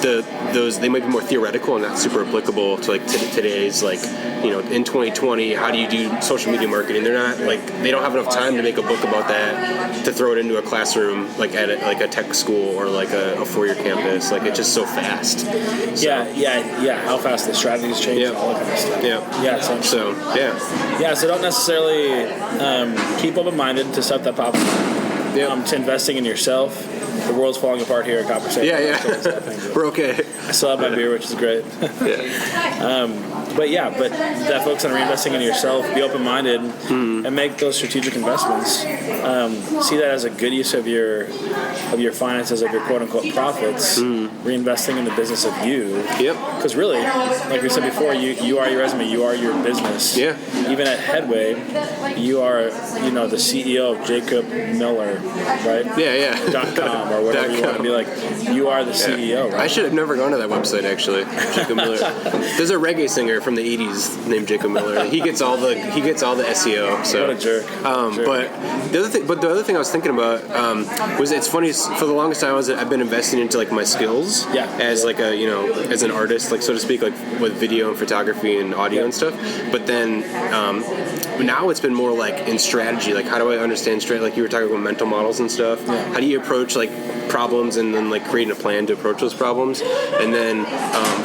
they might be more theoretical and not super applicable to like today's like, in 2020, how do you do social media marketing? They're not like, they don't have enough time to make a book about that to throw it into a classroom like at a tech school or like a four-year campus. Like, it's just so fast. How fast the strategies change, all that kind of stuff. So don't necessarily keep open-minded to stuff that pops up. To investing in yourself. The world's falling apart here at Copper State. We're okay. I still have my beer, which is great. But that focus on reinvesting in yourself, be open-minded, and make those strategic investments. See that as a good use of your finances, of your quote-unquote profits, reinvesting in the business of you. Because really, like we said before, you are your resume, you are your business. Even at Headway, you are, the CEO of Jacob Miller, right? .com or whatever you want to be like. You are the CEO, right? I should have never gone to that website, actually. Jacob Miller. There's a reggae singer from the 80s named Jacob Miller. He gets all the SEO. So. What a jerk. But the other thing I was thinking about was, it's funny, for the longest time I've been investing into like my skills as like as an artist, like, so to speak, like with video and photography and audio and stuff. But then now it's been more like in strategy. Like, how do I understand like you were talking about mental models and stuff. How do you approach like problems, and then like creating a plan to approach those problems, and then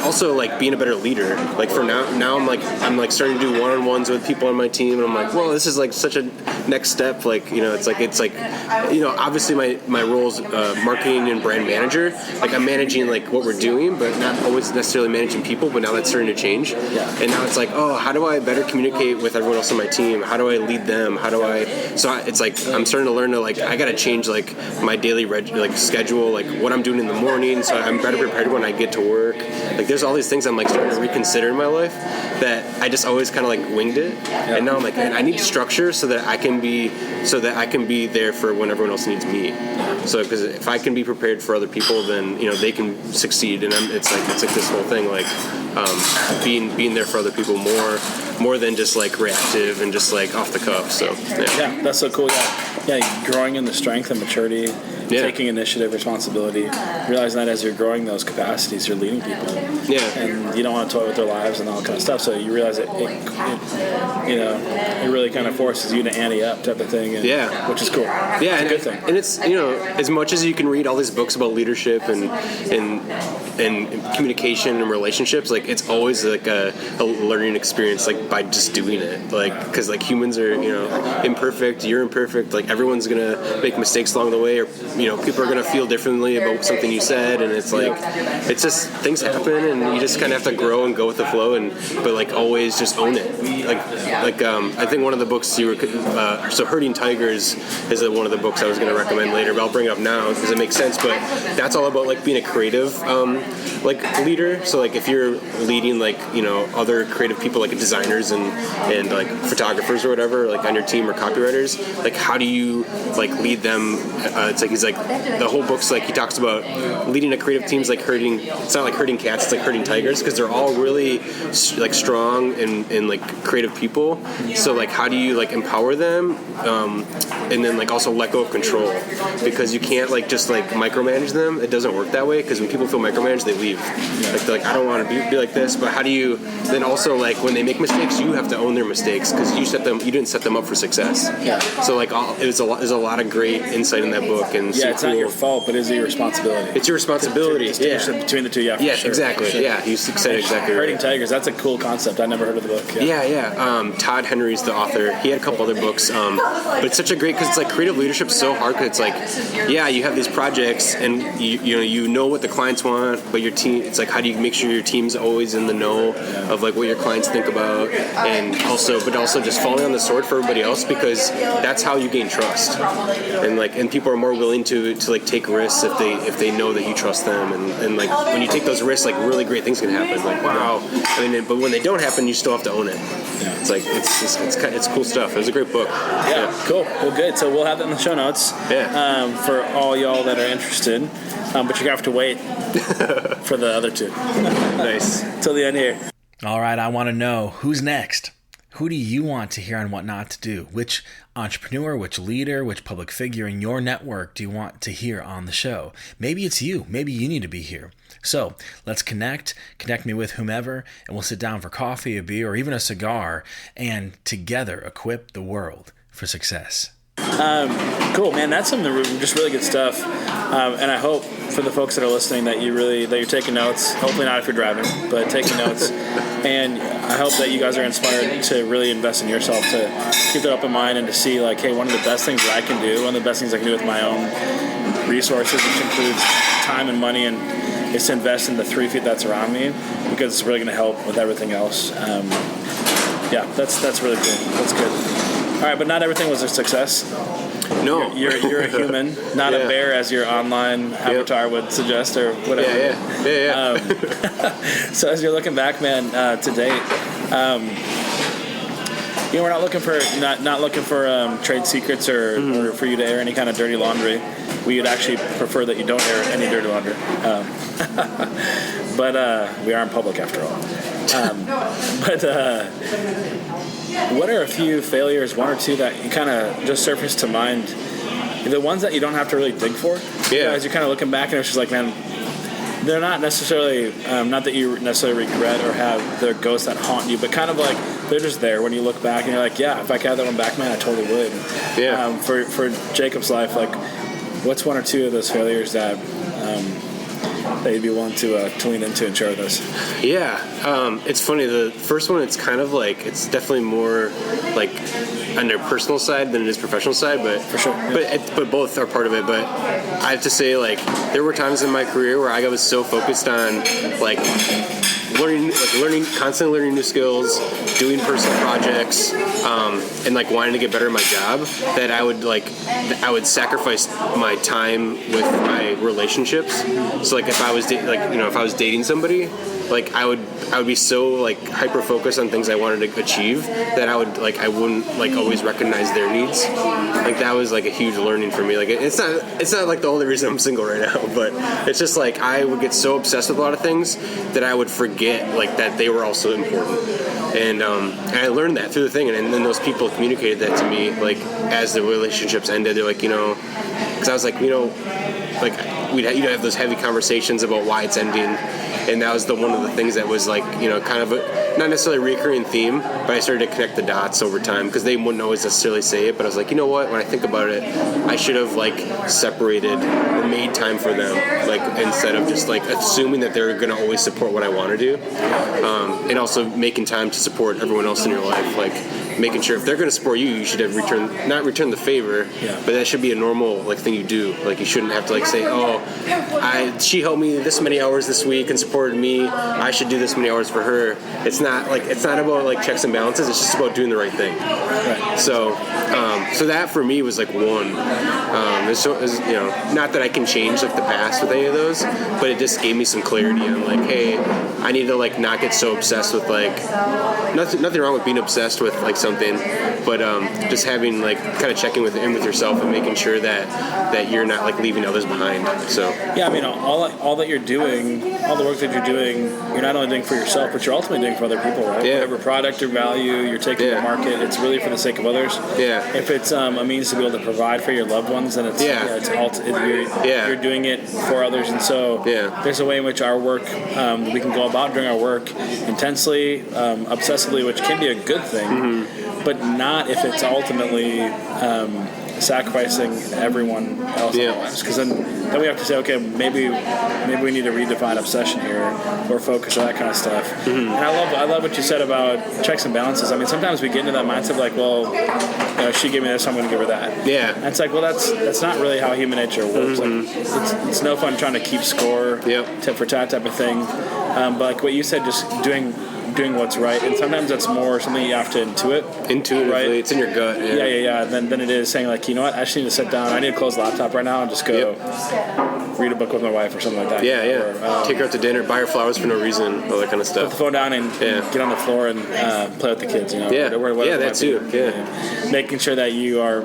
also like being a better leader. Like, for now I'm like starting to do one-on-ones with people on my team, and I'm like, well, this is like such a next step. Like, it's like obviously my role is marketing and brand manager. Like, I'm managing like what we're doing, but not always necessarily managing people. But now that's starting to change. And now it's like, oh, how do I better communicate with everyone else on my team? How do I lead them? It's like I'm starting to learn to like, I got to change like my daily schedule like what I'm doing in the morning, so I'm better prepared when I get to work. Like there's all these things I'm like starting to reconsider in my life that I just always kind of like winged it, and now I'm like, man, I need structure so that I can be there for when everyone else needs me. So because if I can be prepared for other people, then they can succeed, and it's like this whole thing like being there for other people more than just like reactive and just like off the cuff. So yeah, that's so cool. Yeah, growing in the strength and maturity, taking initiative, responsibility, realizing that as you're growing those capacities, you're leading people. Yeah, and you don't want to toy with their lives and all that kind of stuff. So you realize it really kind of forces you to ante up type of thing. And, which is cool. Yeah, it's a good thing. And it's as much as you can read all these books about leadership and communication and relationships, like it's always like a learning experience, like by just doing it, like because like humans are imperfect, you're imperfect, like everyone's gonna make mistakes along the way, or people are gonna feel differently about something you said, and it's like it's just things happen, and you just kind of have to grow and go with the flow, but like always just own it. Like I think one of the books you were so Herding Tigers is one of the books I was gonna recommend later, but I'll bring it up now because it makes sense. But that's all about like being a creative like leader. So like if you're leading like other creative people like designers and like photographers or whatever like on your team or copywriters, like how do you like lead them? It's like he's like the whole book's like he talks about leading a creative team's like herding. It's not like herding cats, it's like herding tigers, because they're all really like strong and like creative people. So like how do you like empower them and then like also let go of control, because you can't like just like micromanage them. It doesn't work that way, because when people feel micromanaged, they leave. Like they're like, I don't want to be like this. But how do you then also like when they make mistakes, you have to own their mistakes, because you didn't set them up for success. Yeah. So like there's a lot of great insight in that book, and it's not your fault, but it's your responsibility. It's your responsibility. Between the two, for sure. Exactly. Sure. Yeah, you said exactly right. Herding Tigers, that's a cool concept. I never heard of the book. Yeah. Todd Henry's the author. He had a couple other books, but it's such a great, because it's like creative leadership's so hard, because it's like, you have these projects, and you know what the clients want, but your team, it's like how do you make sure your team's always in the know of like what your clients think about, and also just falling on the sword for everybody else, because that's how you gain trust, and people are more willing to like take risks if they know that you trust them, and like when you take those risks, like really great things can happen. Like wow, but when they don't happen, you still have to own it. It's like it's cool stuff. It was a great book. Yeah, cool. Well, good. So we'll have that in the show notes. For all y'all that are interested, but you're gonna have to wait for the other two. Nice. Till the end here. All right, I want to know who's next. Who do you want to hear on What Not to Do? Which entrepreneur, which leader, which public figure in your network do you want to hear on the show? Maybe it's you. Maybe you need to be here. So let's connect me with whomever, and we'll sit down for coffee, a beer, or even a cigar, and together equip the world for success. Cool, man. That's some just really good stuff. And I hope for the folks that are listening that you're taking notes. Hopefully not if you're driving, but taking notes. And I hope that you guys are inspired to really invest in yourself, to keep that open mind, and to see like, hey, one of the best things that I can do, one of the best things I can do with my own resources, which includes time and money, and is to invest in the 3 feet that's around me, because it's really going to help with everything else. That's really cool. That's good. All right, but not everything was a success. No. You're a human, not a bear, as your online avatar would suggest, or whatever. Yeah. So as you're looking back, man, to date, we're not looking for trade secrets or for you to air any kind of dirty laundry. We would actually prefer that you don't air any dirty laundry. But we are in public after all. What are a few failures, one or two, that you kind of just surfaced to mind? The ones that you don't have to really dig for. Yeah. As you're kind of looking back, and it's just like, man, they're not necessarily, not that you necessarily regret or have their ghosts that haunt you, but kind of like they're just there when you look back, and you're like, yeah, if I could have that one back, man, I totally would. Yeah. For Jacob's life, like, what's one or two of those failures that that you'd be willing to lean into and share with us? Yeah, it's funny. The first one, it's kind of like, it's definitely more like on their personal side than it is professional side, but for sure. Yeah. But both are part of it. But I have to say, like, there were times in my career where I was so focused on like constantly learning new skills, doing personal projects, and like wanting to get better at my job, that I would sacrifice my time with my relationships. So like if I was dating somebody, like I would be so like hyper focused on things I wanted to achieve that I wouldn't like always recognize their needs. Like that was like a huge learning for me. Like it's not like the only reason I'm single right now, but it's just like I would get so obsessed with a lot of things that I would forget like that they were also important. And I learned that through the thing, and then those people communicated that to me like as the relationships ended. They're like, because I was like, like we'd have those heavy conversations about why it's ending, and that was one of the things that was like, kind of not necessarily a recurring theme, but I started to connect the dots over time, because they wouldn't always necessarily say it, but I was like, you know what, when I think about it, I should have like separated or made time for them, like instead of just like assuming that they're going to always support what I want to do, and also making time to support everyone else in your life, like making sure if they're going to support you, you should have not return the favor, but that should be a normal like thing you do. Like you shouldn't have to like say, oh, she helped me this many hours this week and supported me, I should do this many hours for her. It's not about like checks and balances. It's just about doing the right thing. Right. So that for me was like one. Not that I can change like the past with any of those, but it just gave me some clarity on like, hey, I need to like not get so obsessed with like nothing wrong with being obsessed with like something, but just having like kind of checking in with yourself and making sure that you're not like leaving others behind. So yeah, I mean, all that you're doing, all the work that you're doing, you're not only doing for yourself, but you're ultimately doing for other people, right? Yeah. Whatever product or value you're taking to market, it's really for the sake of others. Yeah. If it's a means to be able to provide for your loved ones, then you're doing it for others. And so there's a way in which our work, we can go about doing our work intensely, obsessively, which can be a good thing, but not if it's ultimately sacrificing everyone else in our lives. Because then we have to say, okay, maybe we need to redefine obsession here, or focus on that kind of stuff. And I love what you said about checks and balances. I mean, sometimes we get into that mindset of like, well, she gave me this, I'm going to give her that. Yeah. And it's like, well, that's not really how human nature works. Like, it's no fun trying to keep score, tit for tat type of thing. But like what you said, just doing what's right, and sometimes that's more something you have to intuitively, right? It's in your gut. Yeah. Then it is saying like, you know what, I actually need to sit down, I need to close the laptop right now and just go read a book with my wife or something like that. Or, take her out to dinner, buy her flowers for no reason, all that kind of stuff. Put the phone down and get on the floor and play with the kids. That too. Yeah. Making sure that you are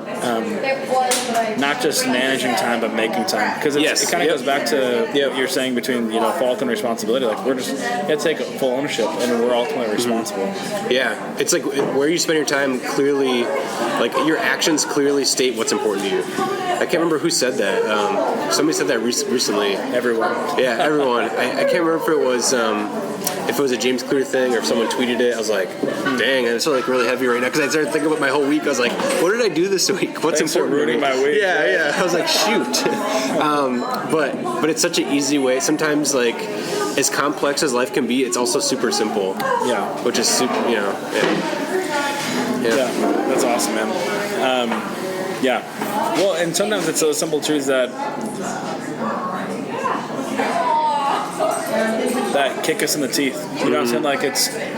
not just managing time, but making time, because it kind of goes back to what you're saying between fault and responsibility. Like you got to take full ownership, and we're ultimately responsible. Yeah, it's like where you spend your time clearly, like your actions clearly state what's important to you. I can't remember who said that. Somebody said that recently. Everyone. Yeah, everyone. I can't remember if it was a James Clear thing or if someone tweeted it. I was like, dang, it's like really heavy right now, because I started thinking about my whole week. I was like, what did I do this week? What's Thanks important? For ruining my week. Yeah. I was like, shoot. But it's such an easy way. Sometimes like, as complex as life can be, it's also super simple. Yeah. Which is super, Yeah, that's awesome, man. Well, and sometimes it's those simple truths that kick us in the teeth. You know what I'm saying? Like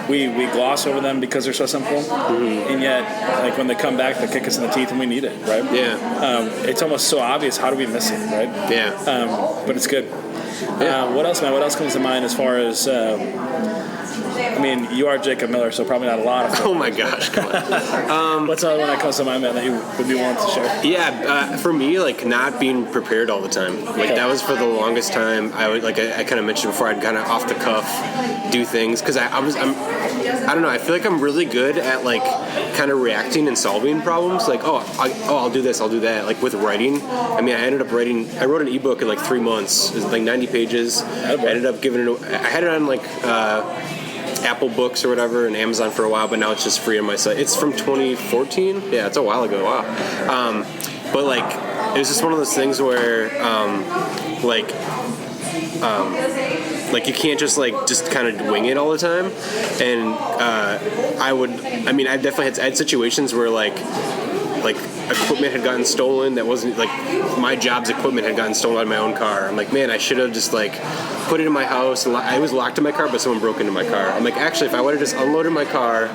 we gloss over them because they're so simple, and yet like when they come back, they kick us in the teeth, and we need it, right? Yeah. It's almost so obvious. How do we miss it, right? Yeah. But it's good. What else, man? What else comes to mind as far as? I mean, you are Jacob Miller, so probably not a lot of. Oh my gosh! Come on. What's another one that comes to mind, man, that you would be willing to share? Yeah, for me, like not being prepared all the time. Like that was for the longest time. I would I kind of mentioned before. I'd kind of off the cuff do things because I don't know. I feel like I'm really good at like kind of reacting and solving problems. Like I'll do this, I'll do that. Like with writing, I mean, I wrote an ebook in like 3 months. It was like 90 pages. I ended up giving it. I had it on like. Apple Books or whatever and Amazon for a while, but now it's just free on my site. It's from 2014. Yeah, it's a while ago. Wow. But like, it was just one of those things where, like, like you can't just kind of wing it all the time. And I definitely had situations where like equipment had gotten stolen that wasn't like my job's equipment had gotten stolen out of my own car. I'm like, man, I should have just like put it in my house. I was locked in my car, but someone broke into my car. I'm like, actually, if I would have just unloaded my car,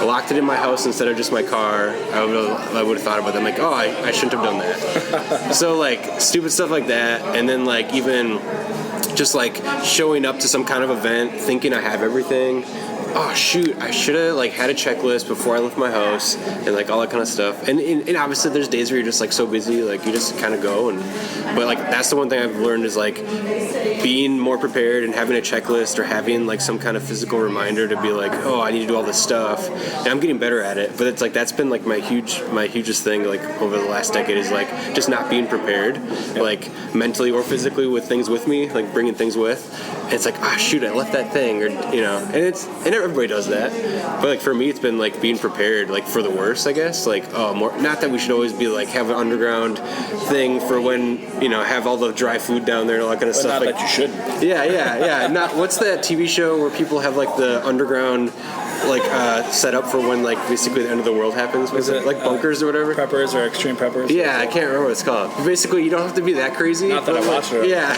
locked it in my house instead of just my car, I would have thought about that. I'm like, oh, I shouldn't have done that. So like stupid stuff like that, and then like even just like showing up to some kind of event thinking I have everything. Oh shoot, I should have like had a checklist before I left my house and like all that kind of stuff. And obviously there's days where you're just like so busy, like you just kind of go. But like that's the one thing I've learned is like being more prepared and having a checklist or having like some kind of physical reminder to be like, oh, I need to do all this stuff. And I'm getting better at it. But it's like that's been like my hugest thing like over the last decade is like just not being prepared, like mentally or physically with things with me, like bringing things with. And it's like, ah, shoot, I left that thing, or and everybody does that. But like for me, it's been like being prepared, like for the worst, I guess. Like, not that we should always be like have an underground thing for when have all the dry food down there and all that kind of stuff. Not like, that you shouldn't. Yeah. Not what's that TV show where people have like the underground set up for when like basically the end of the world happens? Was it like bunkers or whatever? Preppers or extreme preppers? Yeah, I can't remember what it's called. But basically, you don't have to be that crazy. Not that I watched it. Yeah.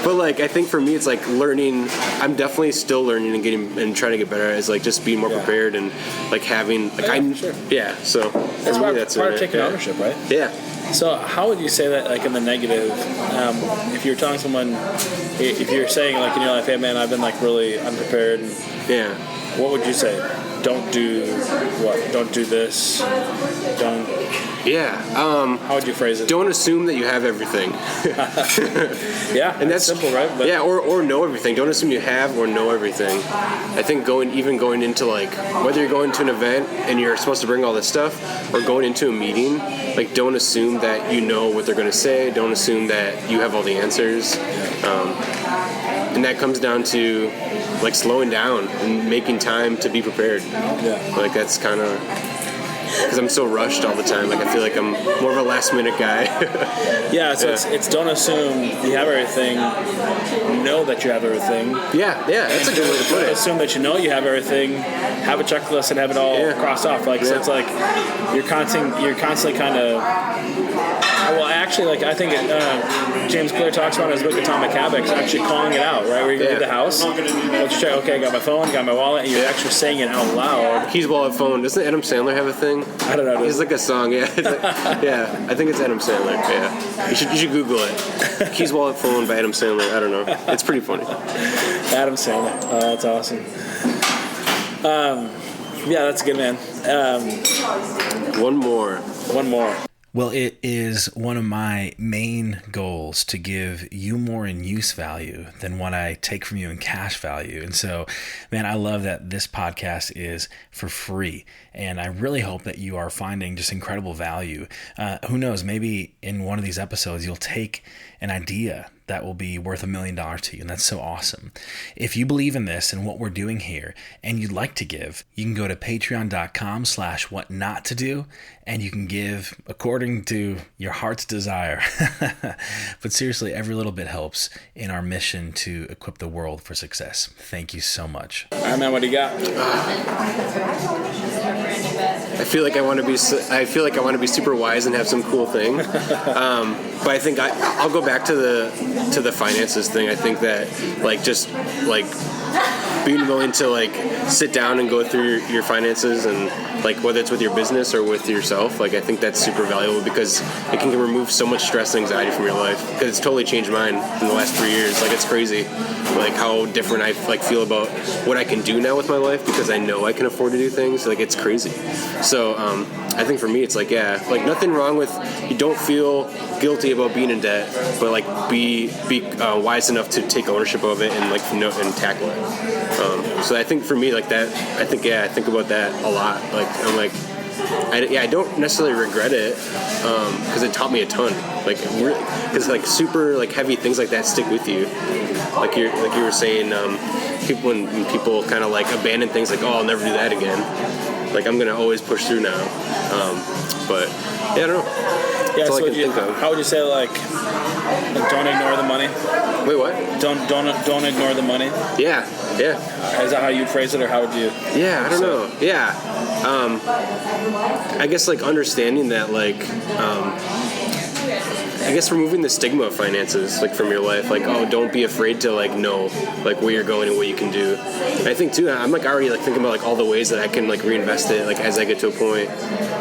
But like, I think for me, it's like learning. I'm definitely still learning and getting and trying to get better at is like just being more prepared and like having like sure. Yeah. So that's part of taking ownership, right? Yeah. So how would you say that, like in the negative, if you're telling someone, if you're saying like in your life, hey man, I've been like really unprepared. Yeah. What would you say? Don't do what? Don't do this. Don't. Yeah. How would you phrase it? Don't assume that you have everything. Yeah, and that's simple, right? But yeah, or know everything. Don't assume you have or know everything. I think going into like whether you're going to an event and you're supposed to bring all this stuff, or going into a meeting, like don't assume that you know what they're going to say. Don't assume that you have all the answers. And that comes down to like slowing down and making time to be prepared. Yeah. Like that's kind of because I'm so rushed all the time. Like I feel like I'm more of a last minute guy. Yeah. So it's don't assume you have everything. Know that you have everything. Yeah. That's a good way to put it. Assume that you know you have everything. Have a checklist and have it all crossed off. Like so, it's like you're constantly kind of. Well, actually, like I think James Clear talks about in his book Atomic Habits, actually calling it out, right? Where you leave the house, let's check. Okay, I got my phone, got my wallet, and you're actually saying it out loud. Keys, wallet, phone. Doesn't Adam Sandler have a thing? I don't know. It's like a song, yeah. I think it's Adam Sandler. Yeah, you should Google it. Keys, wallet, phone by Adam Sandler. I don't know. It's pretty funny. Adam Sandler. Oh, that's awesome. Yeah, that's good, man. One more. Well, it is one of my main goals to give you more in use value than what I take from you in cash value. And so, man, I love that this podcast is for free. And I really hope that you are finding just incredible value. Who knows, maybe in one of these episodes, you'll take an idea that will be worth $1 million to you. And that's so awesome. If you believe in this and what we're doing here and you'd like to give, you can go to patreon.com/whatnotttodo and you can give according to your heart's desire. But seriously, every little bit helps in our mission to equip the world for success. Thank you so much. All right, man, what do you got? I feel like I want to be super wise and have some cool thing. But I think I'll go back to the finances thing. I think that just being willing to sit down and go through your finances and whether it's with your business or with yourself, I think that's super valuable because it can remove so much stress and anxiety from your life. Because it's totally changed mine in the last 3 years. It's crazy, how different I feel about what I can do now with my life because I know I can afford to do things. It's crazy. So I think for me, it's nothing wrong with you don't feel guilty about being in debt, but be wise enough to take ownership of it and and tackle it. So I think for me I think about that a lot. I don't necessarily regret it because it taught me a ton. Because super heavy things like that stick with you. You were saying, when people kind of abandon things, oh, I'll never do that again. I'm gonna always push through now. But yeah, I don't know. That's all I can think of. How would you say, like, don't ignore the money? Wait, what? Don't ignore the money? Yeah. Is that how you'd phrase it, or how would you? Yeah, I don't know. Yeah. I guess, like, understanding that, like, I guess removing the stigma of finances, like, from your life. Like, oh, don't be afraid to, like, know, like, where you're going and what you can do. And I think, too, I'm, like, already, like, thinking about, like, all the ways that I can, like, reinvest it, like, as I get to a point,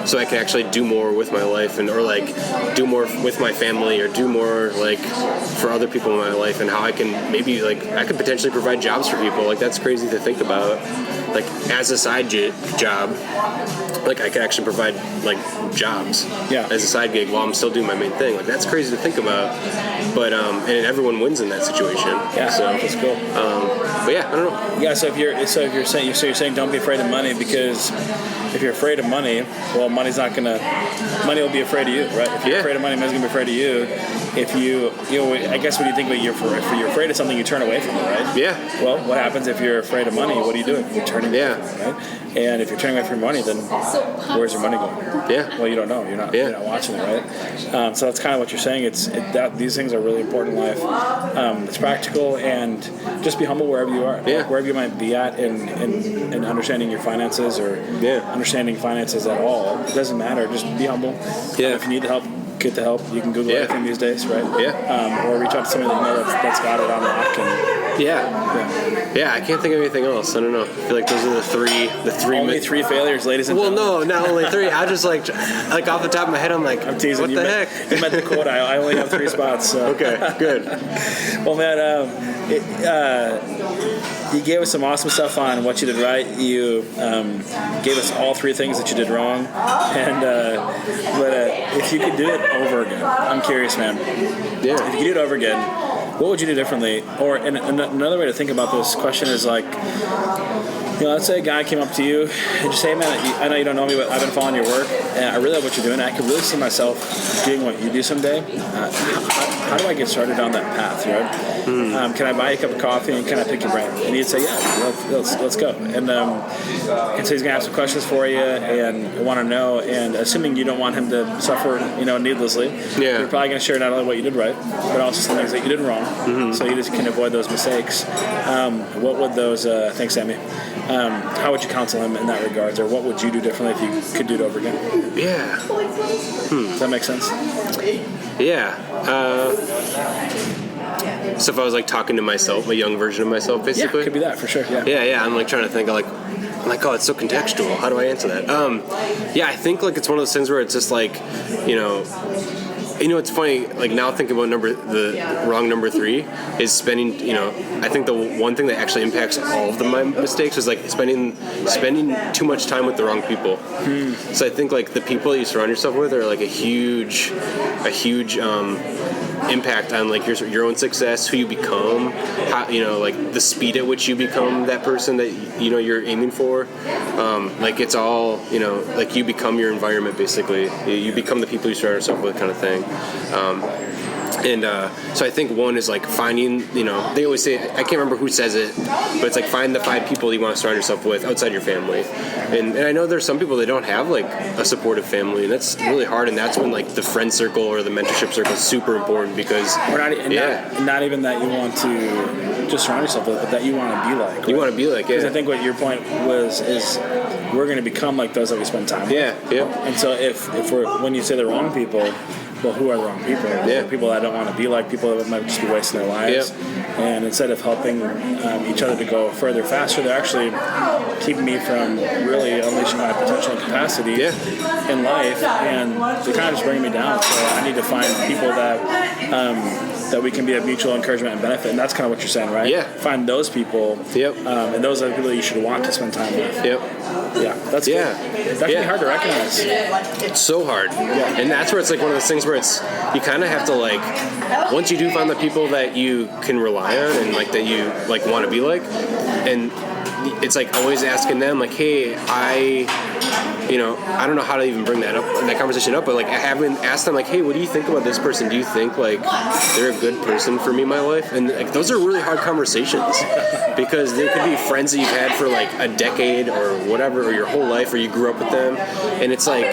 so I can actually do more with my life, or, like, do more with my family, or do more, like, for other people in my life, and how I can maybe, like, I could potentially provide jobs for people. Like, that's crazy to think about. Like, as a side job, like, I could actually provide, like, jobs as a side gig while I'm still doing my main thing. Like, that's crazy to think about, but and everyone wins in that situation. Yeah, so that's cool. But yeah, I don't know. Yeah, so if you're saying don't be afraid of money, because if you're afraid of money, well, money will be afraid of you, right? If you're afraid of money, money's gonna be afraid of you. If you I guess when you think about if you're afraid of something, you turn away from it, right? Yeah. Well, what happens if you're afraid of money? What are you doing? You're turning away from it, right? And if you're turning away from money, then where's your money going? Yeah. Well, you don't know. You're not watching it, right? So that's kind of what you're saying. That these things are really important in life. It's practical, and just be humble wherever you are. Yeah. Like, wherever you might be at in understanding your finances, or understanding finances at all. It doesn't matter. Just be humble. Yeah. If you need the help, get the help. You can Google everything these days, right? Yeah. Or reach out to somebody that you know that's got it on lock. Yeah, I can't think of anything else. I don't know. I feel like those are the three. Only three failures, ladies and gentlemen. Well, no, not only three. I just like off the top of my head, I'm teasing. What the heck? You met the quota. I only have 3 spots. So. Okay, good. Well, man, you gave us some awesome stuff on what you did right. You gave us all 3 things that you did wrong, and but if you could do it over again, I'm curious, man. Yeah. If you could do it over again, what would you do differently? Or another way to think about this question is like, let's say a guy came up to you and just say, hey, man, I know you don't know me, but I've been following your work, and I really love what you're doing. I could really see myself doing what you do someday. How do I get started down that path, right? Can I buy you a cup of coffee, and can I pick your brain? And he'd say, yeah, let's go. And so he's going to have some questions for you and want to know, and assuming you don't want him to suffer, needlessly, you're probably going to share not only what you did right, but also some things that you did wrong, so you just can avoid those mistakes. What would those, thanks, Sammy. How would you counsel him in that regards, or what would you do differently if you could do it over again? Yeah. Does that make sense? Yeah. So if I was like talking to myself, a young version of myself, basically? Yeah, could be that for sure. Yeah. I'm like trying to think of like, oh, it's so contextual. How do I answer that? I think like it's one of those things where it's just like, it's funny, like now thinking about the wrong number 3 is spending, I think the one thing that actually impacts all of my mistakes is like spending too much time with the wrong people. So I think like the people that you surround yourself with are like a huge impact on like your own success, who you become, how, like the speed at which you become that person that you're aiming for. Like it's all like you become your environment basically. You become the people you surround yourself with, kind of thing. So I think one is like finding, they always say, I can't remember who says it, but it's like find the 5 people you want to surround yourself with outside your family. And I know there's some people that don't have like a supportive family, and that's really hard. And that's when like the friend circle or the mentorship circle is super important, because not even that you want to just surround yourself with, but that you want to be like. Right? You want to be like, Because I think what your point was is we're going to become like those that we spend time with. Yeah. And so if when you say the wrong people, well, who are the wrong people? People that don't want to be like, people that might just be wasting their lives. And instead of helping each other to go further, faster, they're actually keeping me from really unleashing my potential and capacity in life, and they kind of just bring me down. So I need to find people that we can be of mutual encouragement and benefit, and that's kind of what you're saying, right? Yeah. Find those people, and those are the people that you should want to spend time with. Yeah, that's good. That can be hard to recognize. It's so hard. And that's where it's like one of those things where it's, you kind of have to like, once you do find the people that you can rely on and like that you like want to be like, and it's like always asking them like, hey, I don't know how to even bring that conversation up, but like I haven't asked them like, hey, what do you think about this person? Do you think like they're a good person for me in my life? And like those are really hard conversations, because they could be friends that you've had for like a decade or whatever, or your whole life, or you grew up with them, and it's like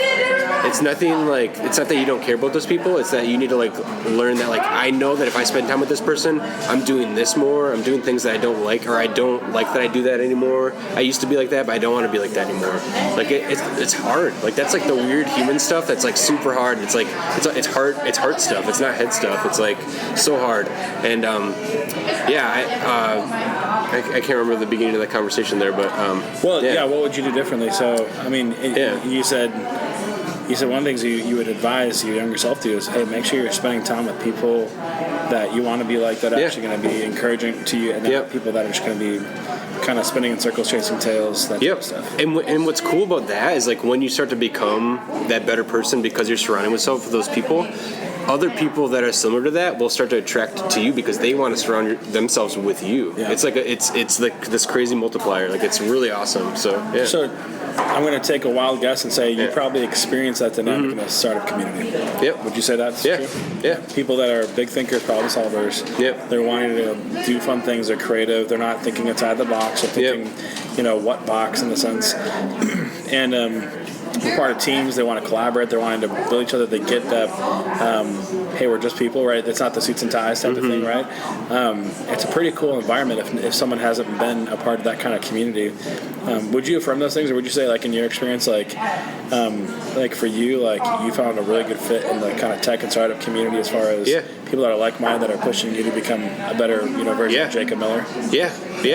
it's nothing like, it's not that you don't care about those people. It's that you need to like learn that like, I know that if I spend time with this person, I'm doing this more. I'm doing things that I don't like, or I don't like that I do that anymore. I used to be like that, but I don't want to be like that anymore. Like it's hard. Like that's like the weird human stuff that's like super hard. It's like it's heart stuff. It's not head stuff. It's like so hard. And I can't remember the beginning of the conversation there, but what would you do differently? So I mean, you said one of the things you would advise your younger self to is, hey, make sure you're spending time with people that you want to be like, that are actually going to be encouraging to you, and not people that are just going to be kind of spinning in circles, chasing tails, that type of stuff. And what's cool about that is like when you start to become that better person because you're surrounding yourself with those people, other people that are similar to that will start to attract to you because they want to surround themselves with you. Yeah. It's like it's like this crazy multiplier. Like it's really awesome. So yeah. So I'm going to take a wild guess and say you probably experienced that dynamic in a startup community. Yep. Would you say that's true? Yeah. People that are big thinkers, problem solvers. Yep. They're wanting to do fun things. They're creative. They're not thinking outside the box. They're thinking, what box in the sense. And we're part of teams. They want to collaborate. They're wanting to build each other. They get that, hey, we're just people, right? It's not the suits and ties type of thing, right? It's a pretty cool environment if someone hasn't been a part of that kind of community. Would you affirm those things, or would you say, like, in your experience, like for you, like, you found a really good fit in the kind of tech and startup community as far as people that are like-minded, that are pushing you to become a better, version of Jacob Miller? Yeah.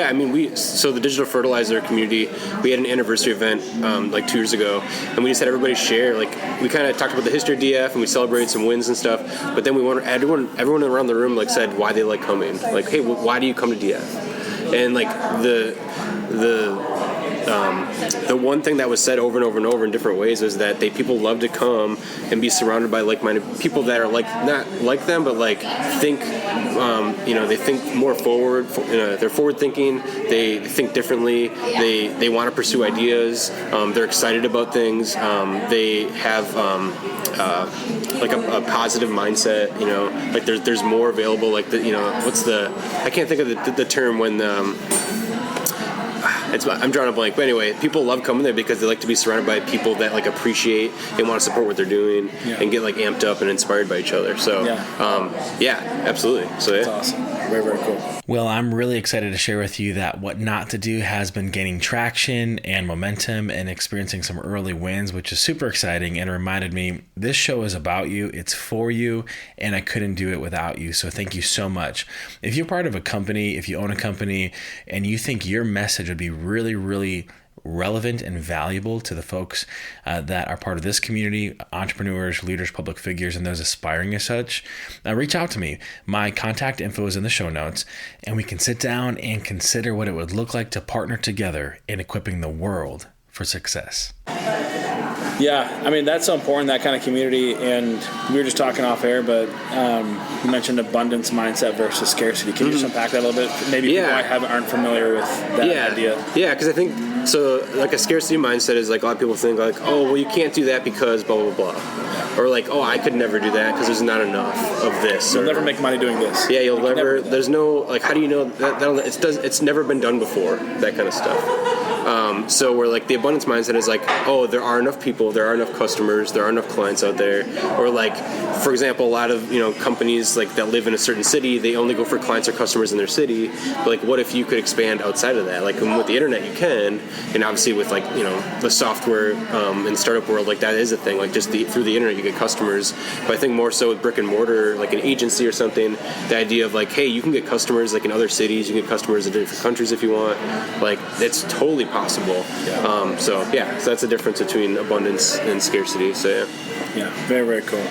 I mean, so the digital fertilizer community, we had an anniversary event like 2 years ago, and we just had everybody share. Like, we kind of talked about the history of DF, and we celebrated some wins and stuff. But then we wanted everyone around the room like said why they like coming. Like, hey, why do you come to DF? And like the one thing that was said over and over and over in different ways is that people love to come and be surrounded by like-minded people that are like not like them, but like think, they think more forward. They're forward-thinking. They think differently. They want to pursue ideas. They're excited about things. They have like a positive mindset. Like there's more available. Like I can't think of the term when. I'm drawing a blank, but anyway, people love coming there because they like to be surrounded by people that like appreciate and want to support what they're doing and get like amped up and inspired by each other. So, absolutely. So that's awesome. Very, very cool. Well, I'm really excited to share with you that What Not to Do has been gaining traction and momentum and experiencing some early wins, which is super exciting, and reminded me this show is about you, it's for you, and I couldn't do it without you. So thank you so much. If you're part of a company, if you own a company, and you think your message would be really, really relevant and valuable to the folks that are part of this community, entrepreneurs, leaders, public figures, and those aspiring as such, reach out to me. My contact info is in the show notes, and we can sit down and consider what it would look like to partner together in equipping the world for success. Yeah, I mean, that's so important, that kind of community. And we were just talking off air, but you mentioned abundance mindset versus scarcity. Can you just unpack that a little bit? Maybe people aren't familiar with that idea. Yeah, because I think, so like a scarcity mindset is like a lot of people think like, oh, well, you can't do that because blah, blah, blah. Or like, oh, I could never do that because there's not enough of this. You'll never make money doing this. Yeah, you'll never there's no, like, how do you know that it's never been done before, that kind of stuff. So where like the abundance mindset is like, oh, there are enough people, there are enough customers, there are enough clients out there. Or like, for example, a lot of companies like that live in a certain city, they only go for clients or customers in their city. But like, what if you could expand outside of that? Like with the internet, you can, and obviously with like the software in the startup world, like that is a thing. Like just through the internet, you get customers. But I think more so with brick and mortar, like an agency or something, the idea of like, hey, you can get customers like in other cities, you can get customers in different countries if you want. Like it's totally possible. Yeah. So that's the difference between abundance and scarcity. So yeah, very, very cool.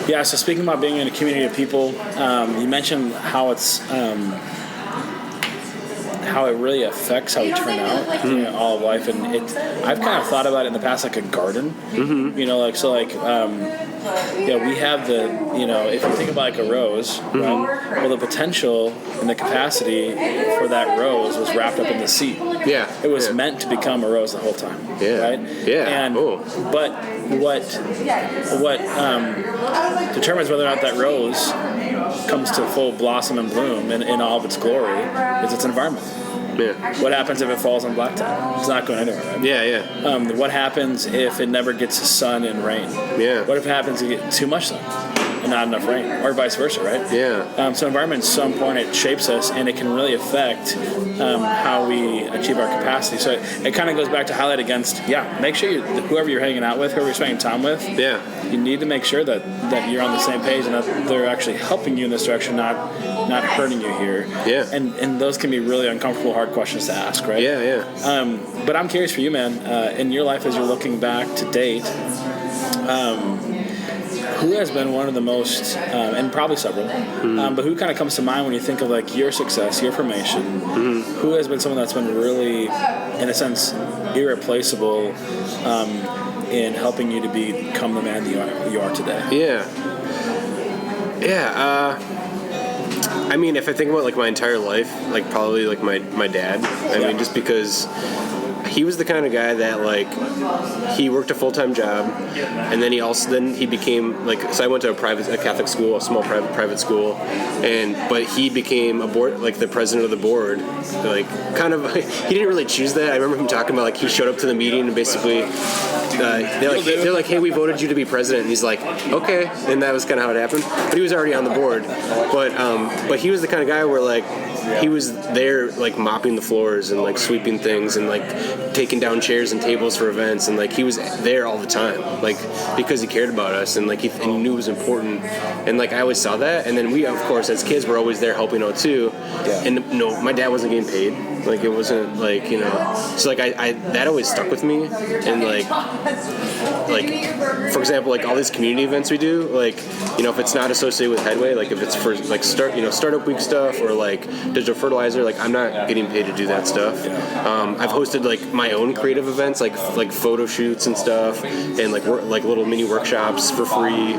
Yeah. So speaking about being in a community of people, you mentioned how it's how it really affects how we turn out all of life, and I've kind of thought about it in the past like a garden. We have the if you think about like a rose, well, the potential and the capacity for that rose was wrapped up in the seed. It was meant to become a rose the whole time. Right. And but what determines whether or not that rose comes to full blossom and bloom in all of its glory is its environment. Yeah. What happens if it falls on blacktop? It's not going anywhere, right? Yeah. What happens if it never gets sun and rain? Yeah. What if it happens to get too much sun and not enough rain, or vice versa, right? Yeah. So environment, at some point, it shapes us, and it can really affect how we achieve our capacity. So it kind of goes back to highlight against, make sure whoever you're hanging out with, whoever you're spending time with, you need to make sure that you're on the same page and that they're actually helping you in this direction, not hurting you here. Yeah. And those can be really uncomfortable, hard questions to ask, right? Yeah. But I'm curious for you, man, in your life as you're looking back to date, who has been one of the most, and probably several, but who kind of comes to mind when you think of like your success, your formation? Who has been someone that's been really, in a sense, irreplaceable in helping you to become the man that you are today? I mean, if I think about like my entire life, like probably like my dad. I mean, just because he was the kind of guy that like he worked a full-time job, and then he became like, so I went to a Catholic school, a small private school, but he became the president of the board, like kind of he didn't really choose that. I remember him talking about like he showed up to the meeting and basically they're like, hey, we voted you to be president, and he's like, okay, and that was kind of how it happened. But he was already on the board, but he was the kind of guy where like he was there like mopping the floors and like sweeping things and like taking down chairs and tables for events, and like he was there all the time, like because he cared about us and like he knew it was important, and like I always saw that. And then we, of course, as kids, were always there helping out too. And no, my dad wasn't getting paid, like it wasn't like, so like I that always stuck with me. And like for example, like all these community events we do, like if it's not associated with Headway, like if it's for like startup week stuff or like digital fertilizer, like I'm not getting paid to do that stuff. I've hosted like my own creative events, like photo shoots and stuff, and like little mini workshops for free,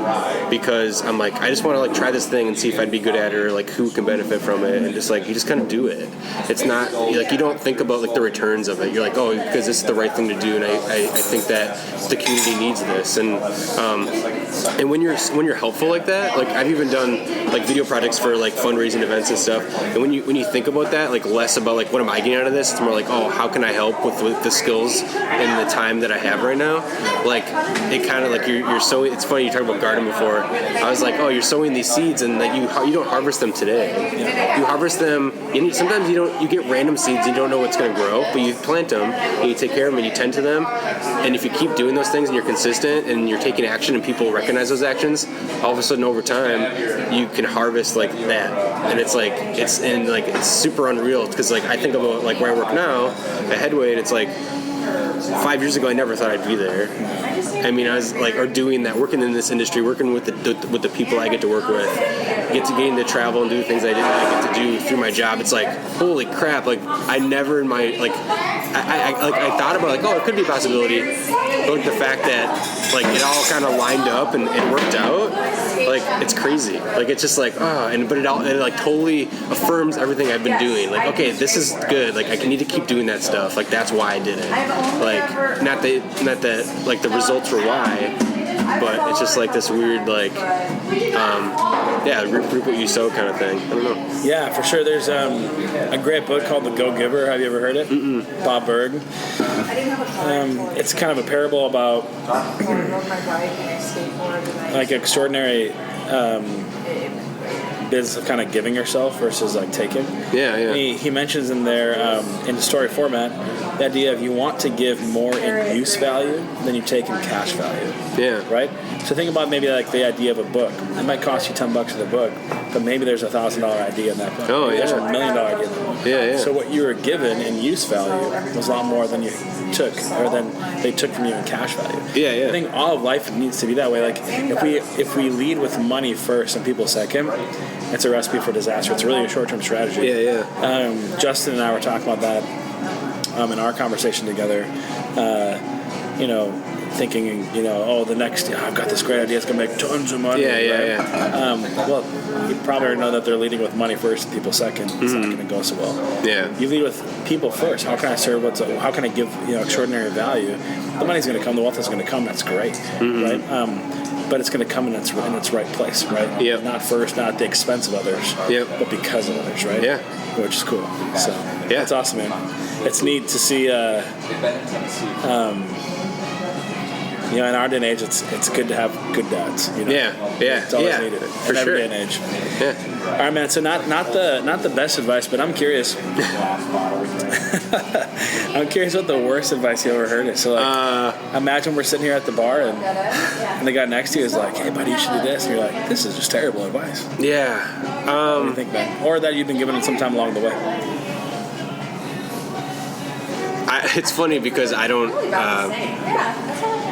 because I'm like, I just want to like try this thing and see if I'd be good at it, or like who can benefit from it, and just like you just kind of do it. It's not like you don't think about like the returns of it. You're like, oh, because this is the right thing to do, and I think that the community needs this. And when you're helpful like that, like I've even done like video projects for like fundraising events and stuff, and when you think about that, like less about like what am I getting out of this, it's more like, oh, how can I help with the skills and the time that I have right now. Like it kind of like you're sowing. It's funny, you talked about garden before. I was like, oh, you're sowing these seeds, and that you don't harvest them today. You harvest them. Sometimes you get random seeds, you don't know what's going to grow, but you plant them and you take care of them and you tend to them. And if you keep doing those things and you're consistent and you're taking action and people recognize those actions, all of a sudden over time you can harvest like that. And it's like it's super unreal, because like I think about like where I work now at Headway, and it's like 5 years ago I never thought I'd be there. I mean, I was like, doing that, working in this industry, working with the people I get to work with, getting to travel and do things I didn't get to do through my job. It's like, holy crap! Like I never in my I thought about like, oh, it could be a possibility, but like the fact that like it all kind of lined up and it worked out, like it's crazy. Like it's just like but it like totally affirms everything I've been doing. Like, okay, this is good. Like I need to keep doing that stuff. Like that's why I did it. Like not that like the results were why, but it's just like this weird like reap what you sow kind of thing. I don't know. Yeah, for sure. There's a great book called The Go-Giver. Have you ever heard it? Mm-mm. Bob Berg. It's kind of a parable about like extraordinary business of kind of giving yourself versus like taking. Yeah. He mentions in there in the story format the idea of you want to give more in use value than you take in cash value. Yeah. Right? So think about maybe like the idea of a book. It might cost you $10 for the book, but maybe there's $1,000 idea in that book. Oh, maybe yeah. There's $1 million idea in that book. Yeah. So what you were given in use value was a lot more than you took, or than they took from you in cash value. Yeah. I think all of life needs to be that way. Like if we lead with money first and people second, it's a recipe for disaster. It's really a short-term strategy. Yeah. Justin and I were talking about that in our conversation together. Thinking, the next, I've got this great idea, it's going to make tons of money. Yeah. Well, you probably already know that they're leading with money first and people second. It's not going to go so well. Yeah. You lead with people first. How can I serve? How can I give extraordinary value? The money's going to come. The wealth is going to come. That's great, right? But it's going to come in its right place, right? Yep. Not first, not at the expense of others, yep, but because of others, right? Yeah. Which is cool. So. That's awesome, man. It's neat to see. In our day and age, it's good to have good dads. It's always needed for in every sure. day and age. Yeah. All right, man. So not the best advice, but I'm curious. I'm curious what the worst advice you ever heard is. So, imagine we're sitting here at the bar and the guy next to you is like, "Hey, buddy, you should do this," and you're like, "This is just terrible advice." Yeah. What do you think, man? Or that you've been given it sometime along the way. It's funny because I don't.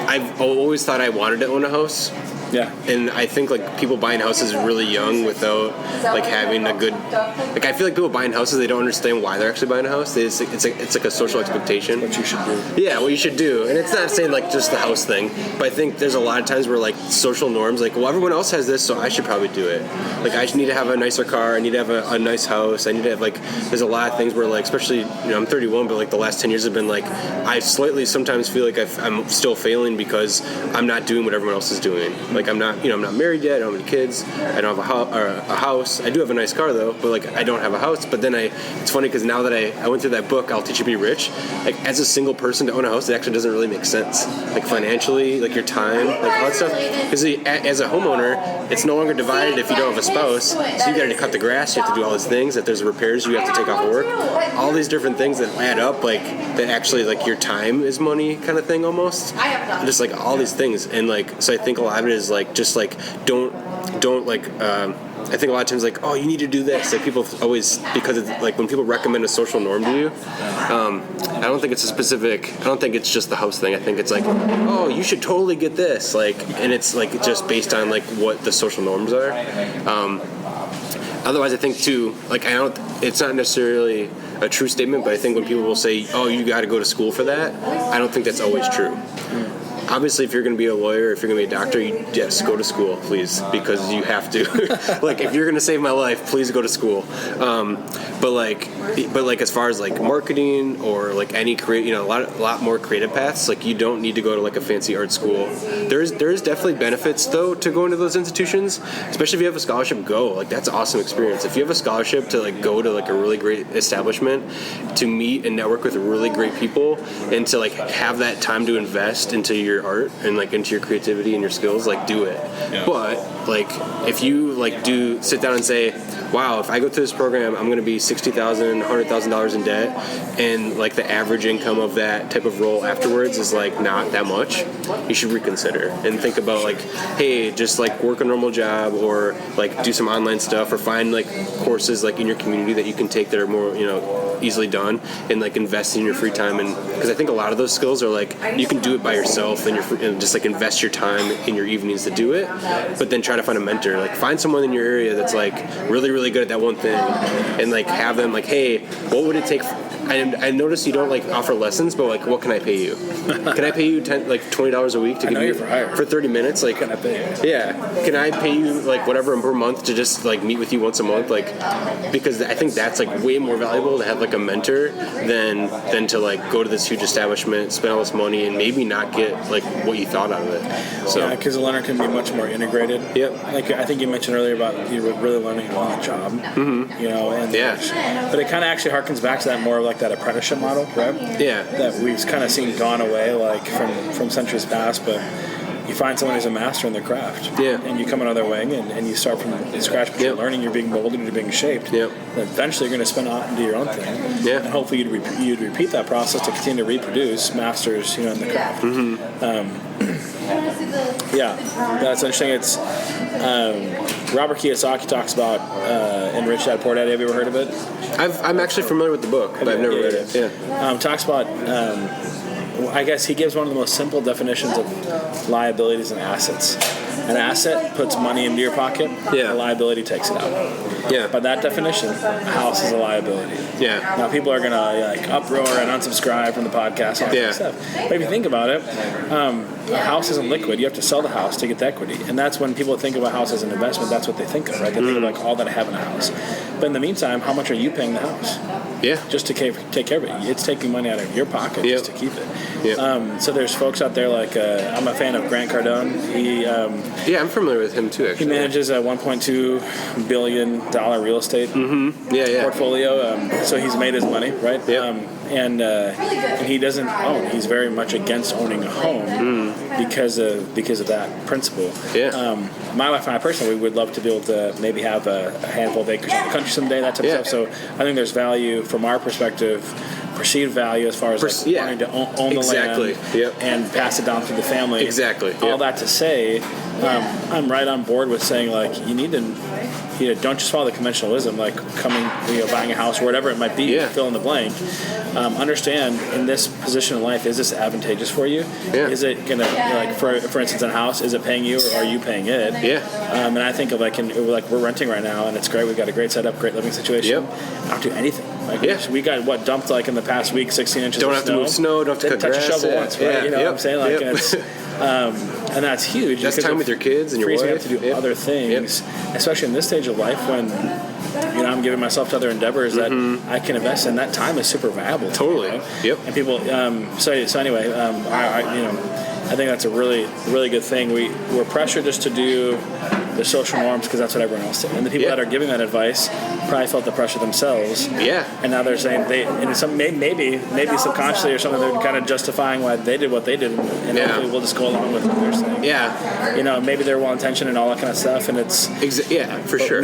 I've always thought I wanted to own a house. Yeah. And I think like people buying houses really young without like having a good, like I feel like people buying houses, they don't understand why they're actually buying a house. It's like a social expectation. What you should do. Yeah, what you should do. And it's not saying like just the house thing, but I think there's a lot of times where like social norms, like, well, everyone else has this, so I should probably do it. Like I need to have a nicer car. I need to have a nice house. I need to have like, there's a lot of things where like, especially, I'm 31, but like the last 10 years have been like, I slightly sometimes feel like I'm still failing because I'm not doing what everyone else is doing. Like I'm not married yet. I don't have any kids. I don't have a house. I do have a nice car though, but like I don't have a house. But then it's funny because now that I went through that book, I'll Teach You to Be Rich. Like as a single person to own a house, it actually doesn't really make sense. Like financially, like your time, like all that stuff. Because as a homeowner, it's no longer divided if you don't have a spouse. So you got to cut the grass. You have to do all these things. That there's repairs you have to take off work. All these different things that add up, like that actually like your time is money kind of thing almost. Just like all these things, and like so I think a lot of it is like just like don't like I think a lot of times like, oh, you need to do this. Like people always, because it's like when people recommend a social norm to you, I don't think it's I don't think it's just the house thing. I think it's like, oh, you should totally get this. Like, and it's like just based on like what the social norms are. Otherwise, I think too, like it's not necessarily a true statement, but I think when people will say, oh, you got to go to school for that, I don't think that's always true. Obviously, if you're going to be a lawyer, if you're going to be a doctor, yes, go to school, please, because you have to. Like, if you're going to save my life, please go to school. But as far as like marketing or like any a lot more creative paths, like you don't need to go to like a fancy art school. There's definitely benefits though to going to those institutions, especially if you have a scholarship. Go, like that's an awesome experience. If you have a scholarship to like go to like a really great establishment, to meet and network with really great people, and to like have that time to invest into your art and like into your creativity and your skills, like do it. Yeah. But like if you like do sit down and say, wow, if I go through this program, I'm going to be $60,000, $100,000 in debt, and like the average income of that type of role afterwards is like not that much, you should reconsider and think about like, hey, just like work a normal job or like do some online stuff or find like courses like in your community that you can take that are more easily done, and like invest in your free time. And because I think a lot of those skills are like you can do it by yourself and just like invest your time in your evenings to do it, but then try to find a mentor, like find someone in your area that's like really good at that one thing, and like have them like, hey, what would it take? I noticed you don't like offer lessons, but like, what can I pay you? Can I pay you $20 a week to give you for 30 minutes? Like, can I pay you? Yeah, can I pay you like whatever per month to just like meet with you once a month? Like, because I think that's like way more valuable to have like a mentor than to like go to this huge establishment, spend all this money, and maybe not get like what you thought out of it. So yeah, because the learner can be much more integrated. Yep. Like I think you mentioned earlier about you were really learning on the job. Mm-hmm. And but it kind of actually harkens back to that more of like that apprenticeship model, right? Yeah. That we've kind of seen gone away like from centuries past, but you find someone who's a master in their craft. Yeah. And you come under their wing and you start from scratch, but you're learning, you're being molded, you're being shaped. Yep. And eventually you're going to spin out and do your own thing. Yeah. And hopefully you'd repeat that process to continue to reproduce masters, in the craft. Mm-hmm. Yeah, that's interesting. It's Robert Kiyosaki talks about in Rich Dad Poor Dad. Have you ever heard of it? I'm actually familiar with the book, but I've never read it. Yeah. Talks about. I guess he gives one of the most simple definitions of liabilities and assets. An asset puts money into your pocket. Yeah. A liability takes it out. Yeah. By that definition, a house is a liability. Yeah. Now people are gonna like uproar and unsubscribe from the podcast and all that stuff. But if you think about it, a house isn't liquid. You have to sell the house to get the equity, and that's when people think of a house as an investment. That's what they think of, right? They think of like all that I have in a house. But in the meantime, how much are you paying the house? just to take care of it. It's taking money out of your pocket just to keep it. So there's folks out there like I'm a fan of Grant Cardone. He I'm familiar with him too. Actually, he manages a $1.2 billion real estate portfolio. So he's made his money, right? And he doesn't own. He's very much against owning a home because of that principle. My wife and I personally would love to be able to maybe have a handful of acres in the country someday, that type of stuff. So I think there's value from our perspective, perceived value as far as wanting to own the land and pass it down through the family. All that to say, I'm right on board with saying like you need to. Don't just follow the conventional wisdom, like buying a house or whatever it might be, fill in the blank. Understand in this position in life, is this advantageous for you? Is it going to, for instance, in a house, is it paying you or are you paying it? And I think of we're renting right now and it's great. We've got a great setup, great living situation. I don't do anything. We got dumped in the past week 16 inches don't of have snow. to move snow, don't have to cut touch grass. A shovel once, right? You know what I'm saying? It's, and that's huge. That's time with your kids and your wife. Frees me up to do other things, especially in this stage of life when I'm giving myself to other endeavors that I can invest in. That time is super valuable. Totally. And people. So anyway, I think that's a really, really good thing. We're pressured just to do the social norms because that's what everyone else did. And the people that are giving that advice probably felt the pressure themselves. And now they're saying maybe subconsciously or something, they're kind of justifying why they did what they did, and hopefully we'll just go along with what they're saying. Maybe they're well intentioned and all that kind of stuff, and it's for sure.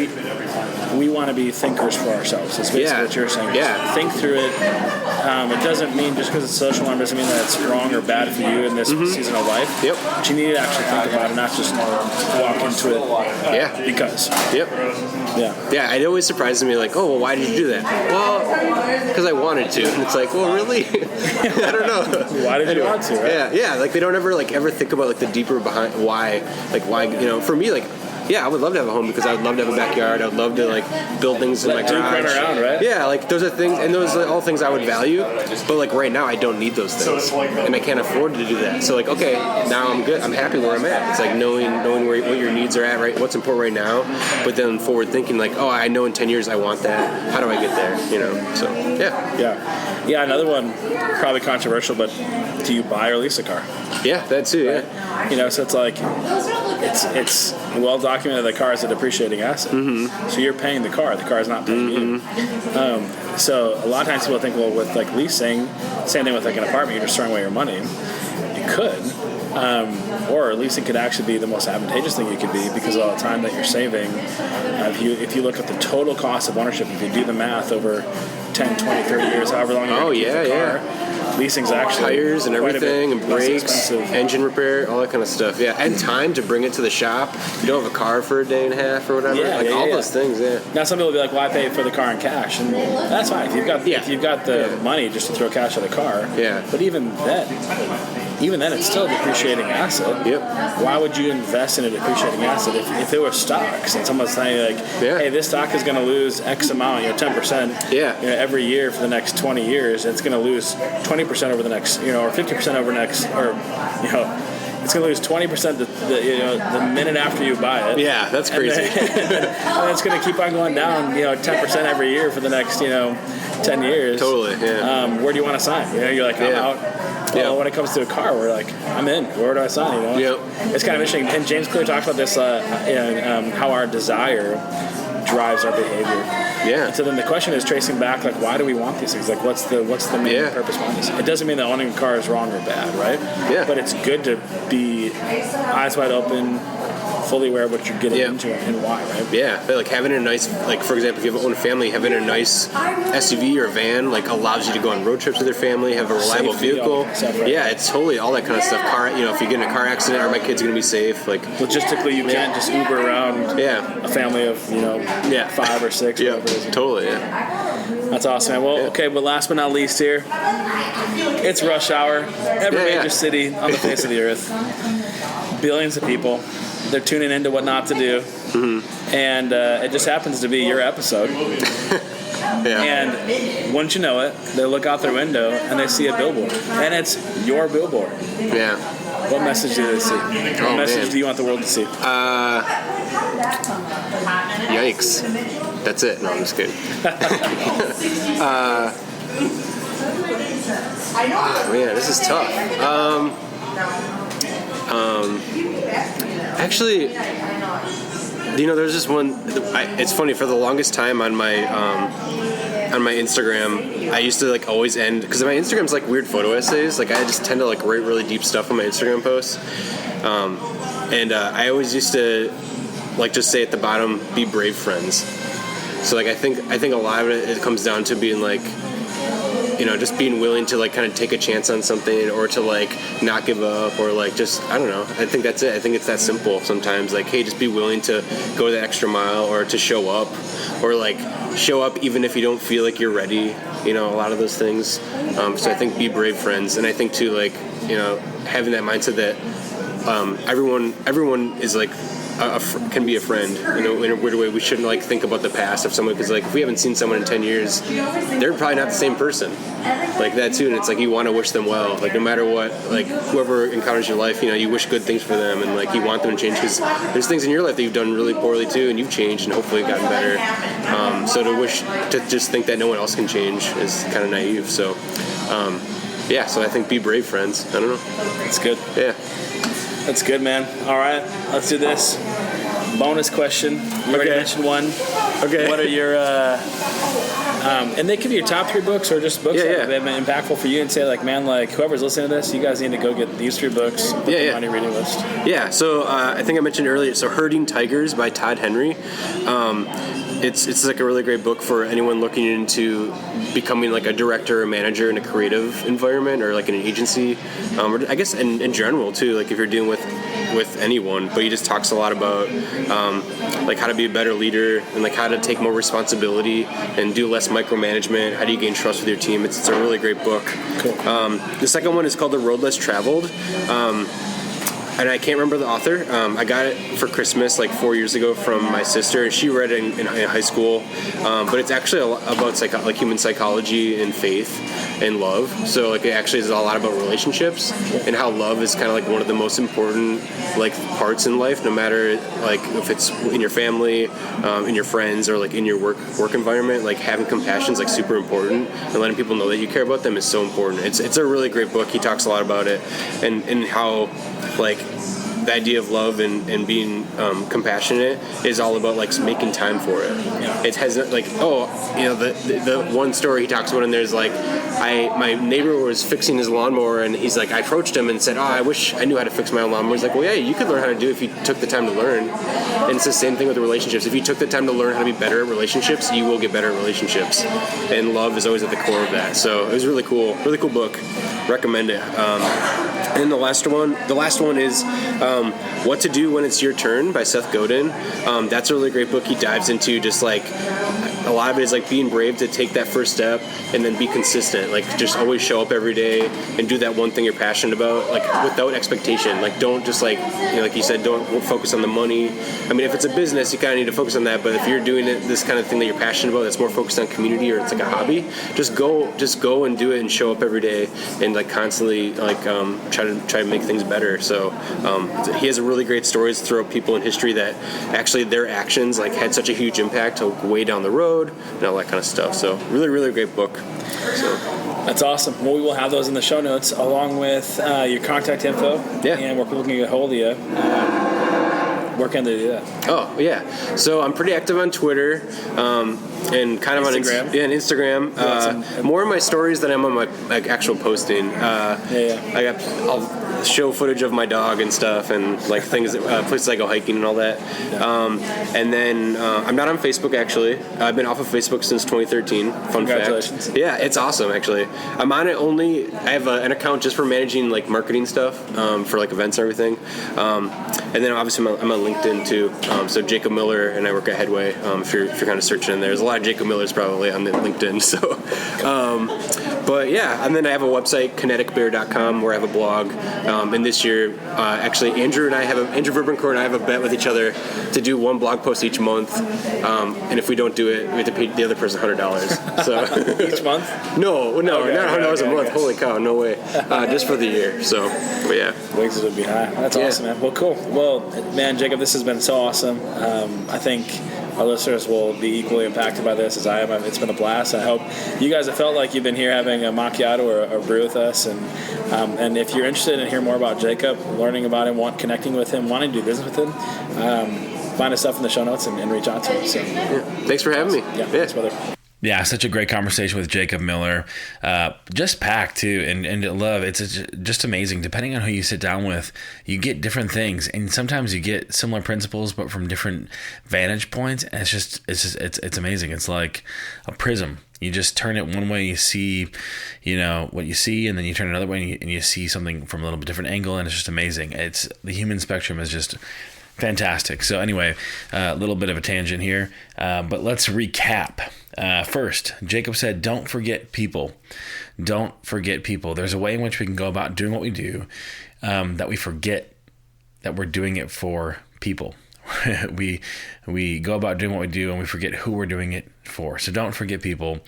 We want to be thinkers for ourselves. It's basically what you're saying. Think through it. It doesn't mean just because it's social norm doesn't mean that it's wrong or bad for you in this season of life. But you need to actually think about it, not just walk into it. Because. It always surprises me, like, oh, well, why did you do that? Well, because I wanted to. And it's like, well, really? I don't know. Why did you want to, right? Like, they don't ever think about, like, the deeper behind why, for me, like, I would love to have a home because I would love to have a backyard. I would love to, like, build things in my garage. Run around, right? Yeah, like, those are things, and those are all things I would value, but, like, right now I don't need those things, and I can't afford to do that. So, like, okay, now I'm good. I'm happy where I'm at. It's like knowing what your needs are at, right? What's important right now, but then forward thinking, like, oh, I know in 10 years I want that. How do I get there? So, Yeah, another one, probably controversial, but do you buy or lease a car? Yeah, that too, right? So it's like, it's well documented that the car is a depreciating asset. So you're paying the car is not paying you. So a lot of times people think, well, with like leasing, same thing with like an apartment, you're just throwing away your money. You could, or leasing could actually be the most advantageous thing you could be because of all the time that you're saving. If you look at the total cost of ownership, if you do the math over 10, 20, 30 years, however long you're going to keep the car, leasing's actually tires and everything, and brakes, engine repair, all that kind of stuff. And time to bring it to the shop. You don't have a car for a day and a half or whatever. All those things. Now some people will be like, "Well, I pay for the car in cash," and that's fine. If you've got the money just to throw cash at a car. But even then, it's still a depreciating asset. Why would you invest in a depreciating asset if it was stocks and someone's saying like, "Hey, this stock is going to lose X amount, 10%, every year for the next 20 years, and it's going to lose 20% over the next, or 50% over next, or it's going to lose 20% the minute after you buy it." That's crazy. And it's going to keep on going down, 10% every year for the next, 10 years. Totally. Where do you want to sign? You're like, I'm out. Well, when it comes to a car, we're like, I'm in. Where do I sign? It's kind of interesting. And James Clear talks about this, how our desire drives our behavior. And so then the question is tracing back, like, why do we want these things? Like, what's the main purpose behind this? It doesn't mean that owning a car is wrong or bad, right? But it's good to be eyes wide open, fully aware of what you're getting into and why, right? Like having a nice, like, for example, if you own a family, having a nice SUV or a van, like, allows you to go on road trips with your family, have a reliable vehicle. It's totally all that kind of stuff. Car, if you get in a car accident, are my kids going to be safe? Like, logistically, you can't just Uber around a family of 5 or 6. Whatever it is. Totally. That's awesome, man. Well, okay, but last but not least here, it's rush hour. Every major city on the face of the earth, billions of people. They're tuning into what not to do, and it just happens to be your episode. And once you know it, they look out their window and they see a billboard, and it's your billboard. What message do they see? What message do you want the world to see? Yikes. that's it. No, I'm just kidding. Man, this is tough. Actually, there's this one. It's funny, for the longest time on my Instagram, I used to like always end, because my Instagram's like weird photo essays. Like I just tend to like write really deep stuff on my Instagram posts, and I always used to like just say at the bottom, "Be brave, friends." So like I think a lot of it comes down to being like, just being willing to like kind of take a chance on something, or to like not give up, or like just, I don't know. I think that's it. I think it's that simple sometimes. Like, hey, just be willing to go the extra mile, or to show up, or like show up even if you don't feel like you're ready. A lot of those things. So I think be brave, friends. And I think too, like, having that mindset that everyone is like, can be a friend, in a weird way. We shouldn't like think about the past of someone, because like if we haven't seen someone in 10 years, they're probably not the same person, like that too. And it's like you want to wish them well, like no matter what, like whoever encounters your life, you wish good things for them, and like you want them to change, because there's things in your life that you've done really poorly too, and you've changed and hopefully gotten better. So to just think that no one else can change is kind of naive. So so I think be brave, friends. I don't know. That's good. Yeah. That's good, man. All right, let's do this. Bonus question. You already mentioned one. Okay. What are your, and they could be your top 3 books, or just books that have been impactful for you, and say like, man, like whoever's listening to this, you guys need to go get these 3 books. Put them on your reading list. Yeah, so I think I mentioned earlier, so Herding Tigers by Todd Henry. It's like a really great book for anyone looking into becoming like a director or manager in a creative environment, or like in an agency, or I guess in general too, like if you're dealing with anyone. But he just talks a lot about like how to be a better leader, and like how to take more responsibility and do less micromanagement. How do you gain trust with your team? It's a really great book. Cool. The second one is called The Road Less Traveled. And I can't remember the author. I got it for Christmas like 4 years ago from my sister. She read it in high school, but it's actually about like human psychology and faith and love. So like it actually is a lot about relationships, and how love is kind of like one of the most important like parts in life, no matter like if it's in your family, in your friends, or like in your work environment. Like having compassion is like super important, and letting people know that you care about them is so important. It's a really great book. He talks a lot about it, and how like the idea of love and being compassionate is all about like making time for it. It has like the one story he talks about in there is like, my neighbor was fixing his lawnmower, and he's like, I approached him and said, I wish I knew how to fix my own lawnmower. He's like, well, yeah, you could learn how to do it if you took the time to learn. And it's the same thing with the relationships. If you took the time to learn how to be better at relationships, you will get better at relationships. And love is always at the core of that. So it was really cool book. Recommend it. And the last one is What to Do When It's Your Turn by Seth Godin. That's a really great book. He dives into just like, a lot of it is like being brave to take that first step, and then be consistent. Like just always show up every day and do that one thing you're passionate about, like without expectation. Like don't just like, like you said, don't focus on the money. I mean, if it's a business, you kind of need to focus on that. But if you're doing this kind of thing that you're passionate about, that's more focused on community, or it's like a hobby, just go and do it, and show up every day, and like constantly like try to make things better. So he has a really great stories throughout people in history that actually their actions like had such a huge impact to way down the road and all that kind of stuff. So really, really great book. So that's awesome. Well, we will have those in the show notes, along with your contact info, and where people can get a hold of you. Where can they do that? Oh, yeah. So I'm pretty active on Twitter, and kind of Instagram. On Instagram. More of my stories than I'm on my actual posting. I'll show footage of my dog and stuff, and like things, places I go hiking and all that. And then I'm not on Facebook, actually. I've been off of Facebook since 2013. Congratulations. Fact. Yeah, it's awesome, actually. I'm on it only. I have an account just for managing like marketing stuff, for like events and everything. And then obviously I'm on LinkedIn too. So Jacob Miller, and I work at Headway. If you're kind of searching in there, there's a lot of Jacob Millers probably on the LinkedIn. So, but yeah, and then I have a website, kineticbear.com, where I have a blog. And this year, actually, Andrew Verbincourt and I have a bet with each other to do one blog post each month. And if we don't do it, we have to pay the other person $100. So each month? No, not $100 a month. Holy cow, no way. Just for the year. So, but yeah, wages would be high. That's awesome, man. Well, cool. Well, man, Jacob, this has been so awesome. I think our listeners will be equally impacted by this as I am. It's been a blast. I hope you guys have felt like you've been here having a macchiato or a brew with us. And if you're interested in hearing more about Jacob, learning about him, connecting with him, wanting to do business with him, find his stuff in the show notes and reach out to him. So, thanks for having me. Yeah, thanks, brother. Yeah, such a great conversation with Jacob Miller. Just packed too, and love. It's just amazing. Depending on who you sit down with, you get different things, and sometimes you get similar principles, but from different vantage points. And it's amazing. It's like a prism. You just turn it one way, you see, what you see, and then you turn it another way, and you see something from a little bit different angle, and it's just amazing. It's the human spectrum is just fantastic. So anyway, a little bit of a tangent here, but let's recap. First, Jacob said, don't forget people. Don't forget people. There's a way in which we can go about doing what we do that we forget that we're doing it for people. we go about doing what we do and we forget who we're doing it for. So don't forget people.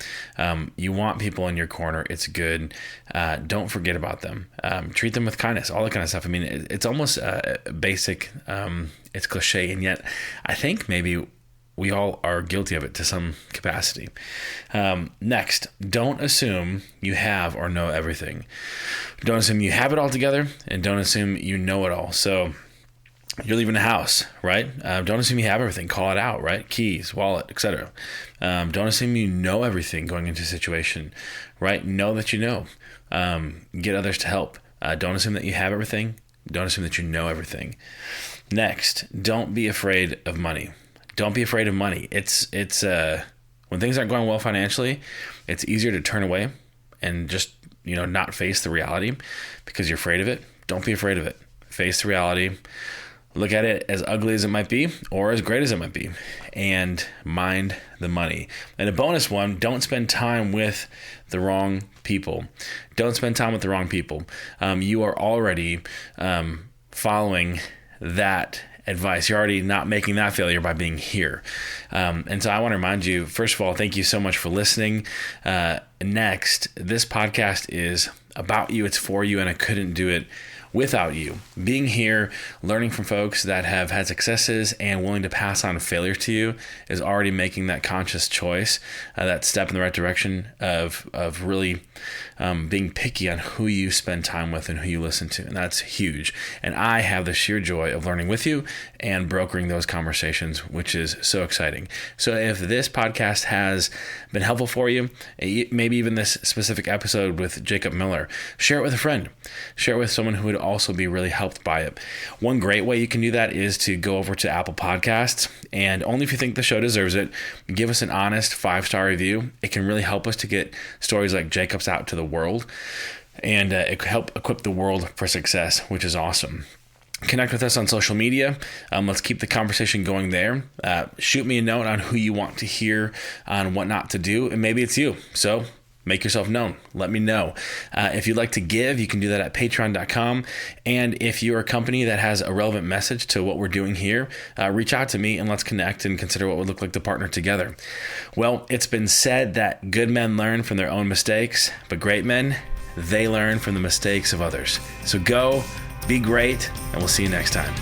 You want people in your corner. It's good. Don't forget about them. Treat them with kindness, all that kind of stuff. I mean, it's almost basic. It's cliche, and yet I think maybe we all are guilty of it to some capacity. Next, don't assume you have or know everything. Don't assume you have it all together, and don't assume you know it all. So you're leaving the house, right? Don't assume you have everything. Call it out, right? Keys, wallet, etc. Don't assume you know everything going into a situation, right? Know that you know. Get others to help. Don't assume that you have everything. Don't assume that you know everything. Next, don't be afraid of money. Don't be afraid of money. It's when things aren't going well financially, it's easier to turn away and just, not face the reality because you're afraid of it. Don't be afraid of it. Face the reality. Look at it as ugly as it might be or as great as it might be, and mind the money. And a bonus one, don't spend time with the wrong people. Don't spend time with the wrong people. You are already following that advice. You're already not making that failure by being here. And so I want to remind you, first of all, thank you so much for listening. Next, this podcast is about you. It's for you, and I couldn't do it without you. Being here, learning from folks that have had successes and willing to pass on failure to you is already making that conscious choice, that step in the right direction of really being picky on who you spend time with and who you listen to. And that's huge. And I have the sheer joy of learning with you and brokering those conversations, which is so exciting. So if this podcast has been helpful for you, maybe even this specific episode with Jacob Miller, share it with a friend. Share it with someone who would also be really helped by it. One great way you can do that is to go over to Apple Podcasts, and only if you think the show deserves it, give us an honest 5-star review. It can really help us to get stories like Jacob's out to the world, and it could help equip the world for success, which is awesome. Connect with us on social media. Let's keep the conversation going there. Shoot me a note on who you want to hear on what not to do, and maybe it's you. So make yourself known. Let me know. If you'd like to give, you can do that at patreon.com. And if you're a company that has a relevant message to what we're doing here, reach out to me and let's connect and consider what would look like to partner together. Well, it's been said that good men learn from their own mistakes, but great men, they learn from the mistakes of others. So go, be great, and we'll see you next time.